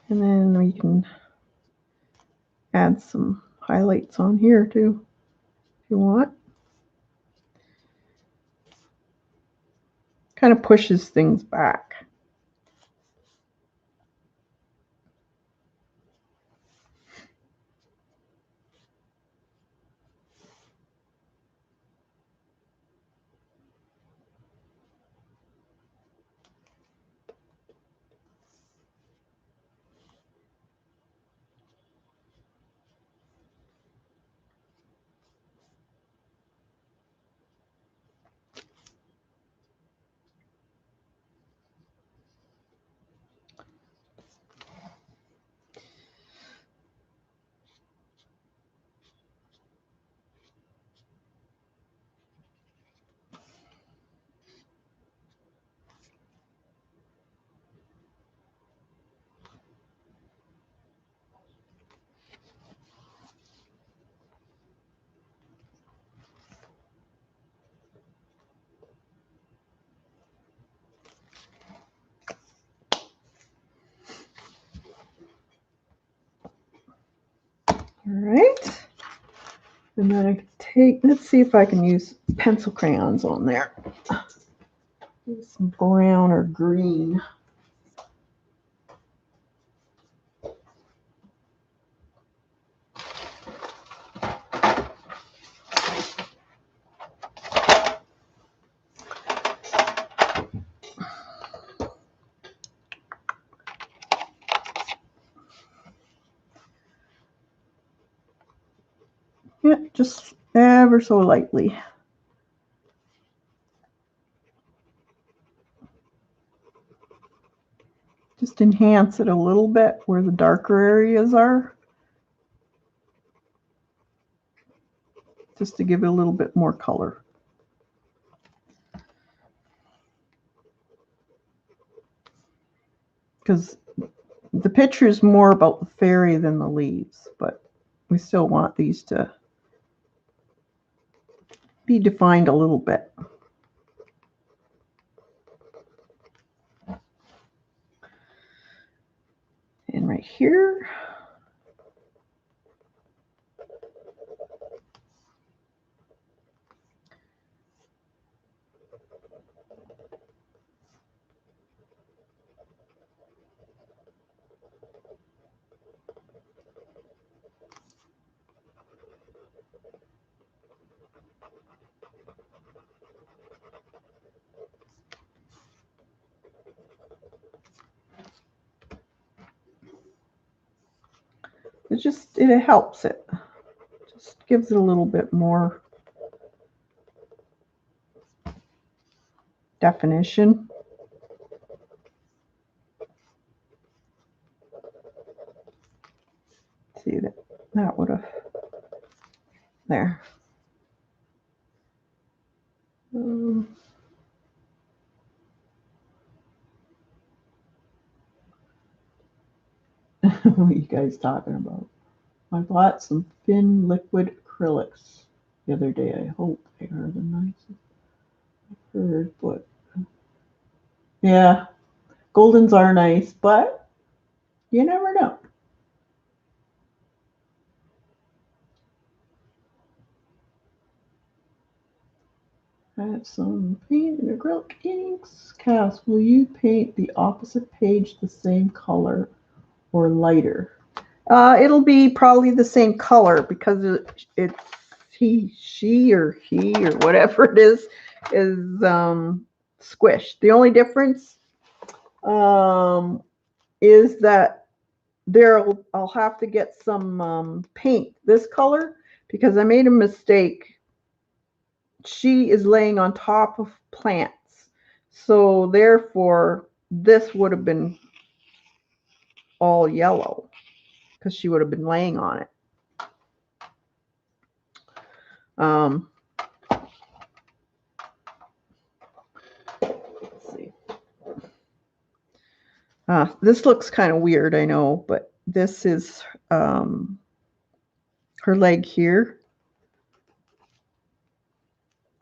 And then we can add some highlights on here too, if you want. Kind of pushes things back. right. And then I take, let's see if I can use pencil crayons on there. Some brown or green. Yeah, just ever so lightly. Just enhance it a little bit where the darker areas are. Just to give it a little bit more color. Because the picture is more about the fairy than the leaves, but we still want these to be defined a little bit. And right here. It helps it. Just gives it a little bit more definition. See that would have there. What are you guys talking about? I bought some thin liquid acrylics the other day. I hope they are the nicest I've heard, but yeah, goldens are nice, but you never know. I have some paint and acrylic inks. Cass, will you paint the opposite page the same color or lighter? It'll be probably the same color because it's she or he or whatever it is squished. The only difference is that I'll have to get some paint this color because I made a mistake. She is laying on top of plants, so therefore this would have been all yellow because she would have been laying on it. Let's see. This looks kind of weird, I know, but this is her leg here.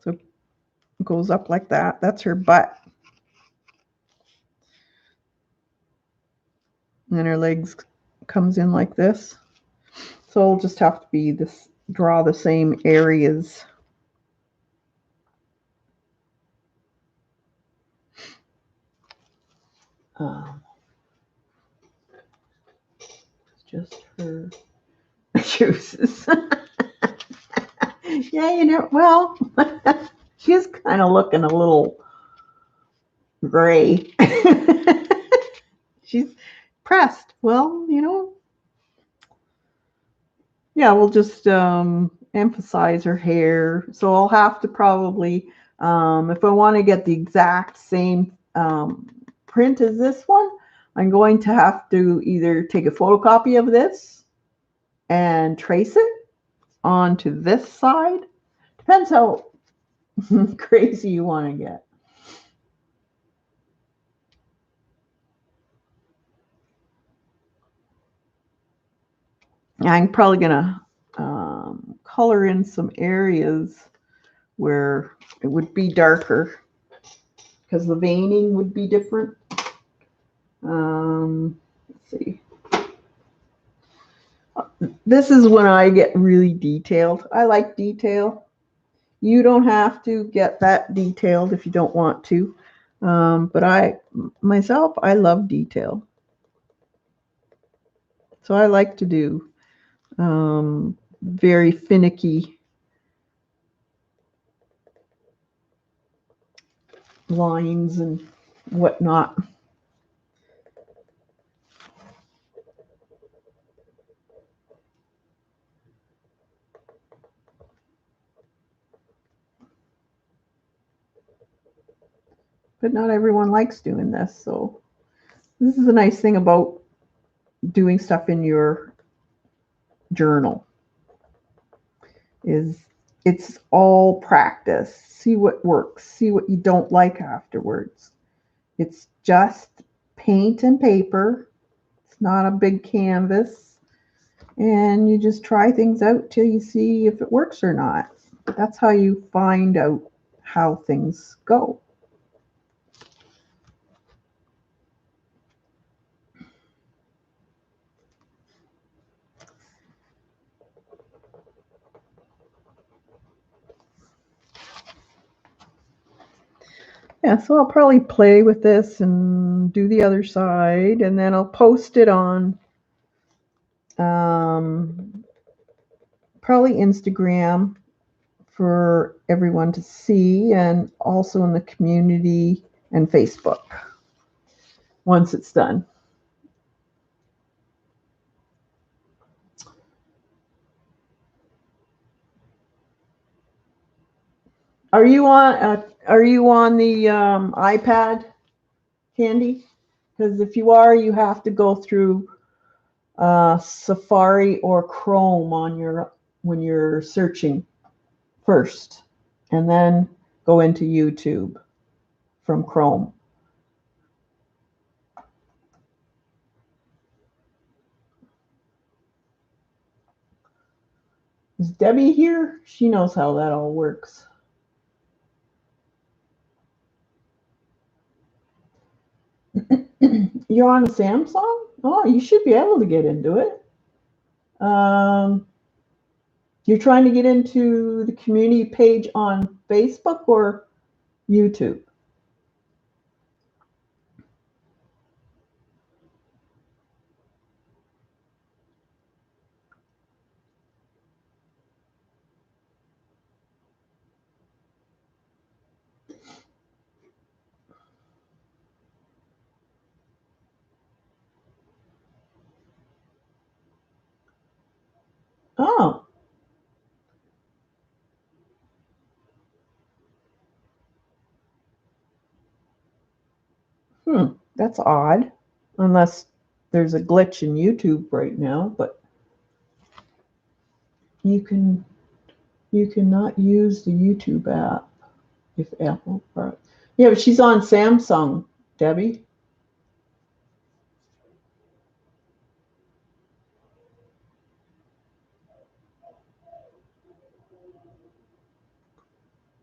So it goes up like that. That's her butt. And then her legs comes in like this. So it'll just have to be this, draw the same areas. Just her juices. Yeah, you know, well, she's kind of looking a little gray. She's pressed. Well, you know, yeah, we'll just emphasize her hair. So I'll have to probably, if I want to get the exact same print as this one, I'm going to have to either take a photocopy of this and trace it onto this side. Depends how crazy you want to get. I'm probably going to color in some areas where it would be darker because the veining would be different. Let's see. This is when I get really detailed. I like detail. You don't have to get that detailed if you don't want to. But myself, I love detail. So I like to do very finicky lines and whatnot. But not everyone likes doing this. So this is a nice thing about doing stuff in your journal is it's all practice. See what works. See what you don't like afterwards. It's just paint and paper. It's not a big canvas. And you just try things out till you see if it works or not. That's how you find out how things go. Yeah, so I'll probably play with this and do the other side, and then I'll post it on um, probably Instagram for everyone to see, and also in the community and Facebook once it's done. Are you on the iPad, Candy? Because if you are, you have to go through Safari or Chrome on your when you're searching first, and then go into YouTube from Chrome. Is Debbie here? She knows how that all works. You're on a Samsung? Oh, you should be able to get into it. Um, you're trying to get into the community page on Facebook or YouTube? Oh, that's odd. Unless there's a glitch in YouTube right now, but you can you cannot use the YouTube app if Apple. Yeah, but she's on Samsung, Debbie.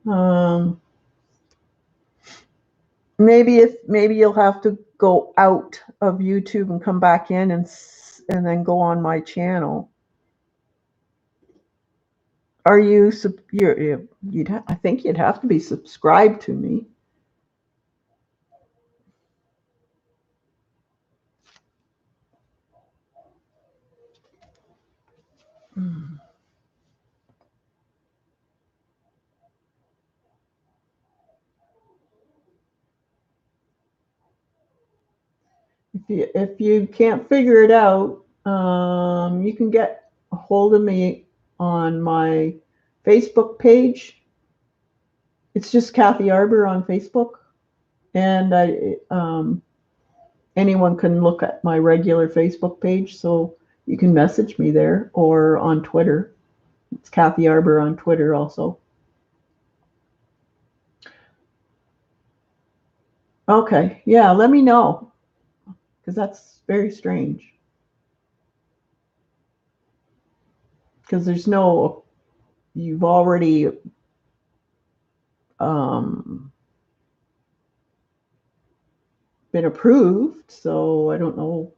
Um, maybe you'll have to go out of YouTube and come back in and then go on my channel. Are you I think you'd have to be subscribed to me. If you can't figure it out, you can get a hold of me on my Facebook page. It's just Kathy Arbor on Facebook, and anyone can look at my regular Facebook page. So you can message me there or on Twitter. It's Kathy Arbor on Twitter also. Okay, yeah, let me know because that's very strange. Because there's no, you've already um, been approved, so I don't know.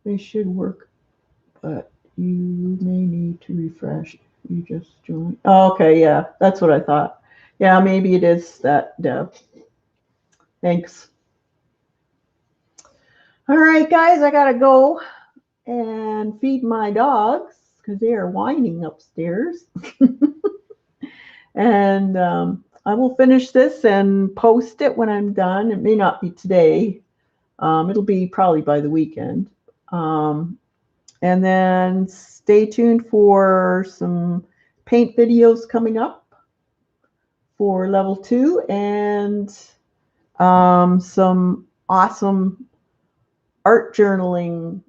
They should work, but You may need to refresh. You just joined. Oh, okay, yeah, that's what I thought. Yeah, maybe it is that, Deb. Thanks. All right, guys, I gotta go and feed my dogs because they are whining upstairs. And I will finish this and post it when I'm done. It may not be today. It'll be probably by the weekend. And then stay tuned for some paint videos coming up for level 2 and some awesome art journaling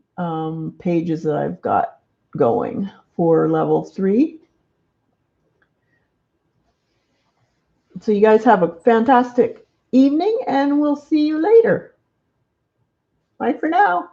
pages that I've got going for level 3. So you guys have a fantastic evening and we'll see you later. Bye for now.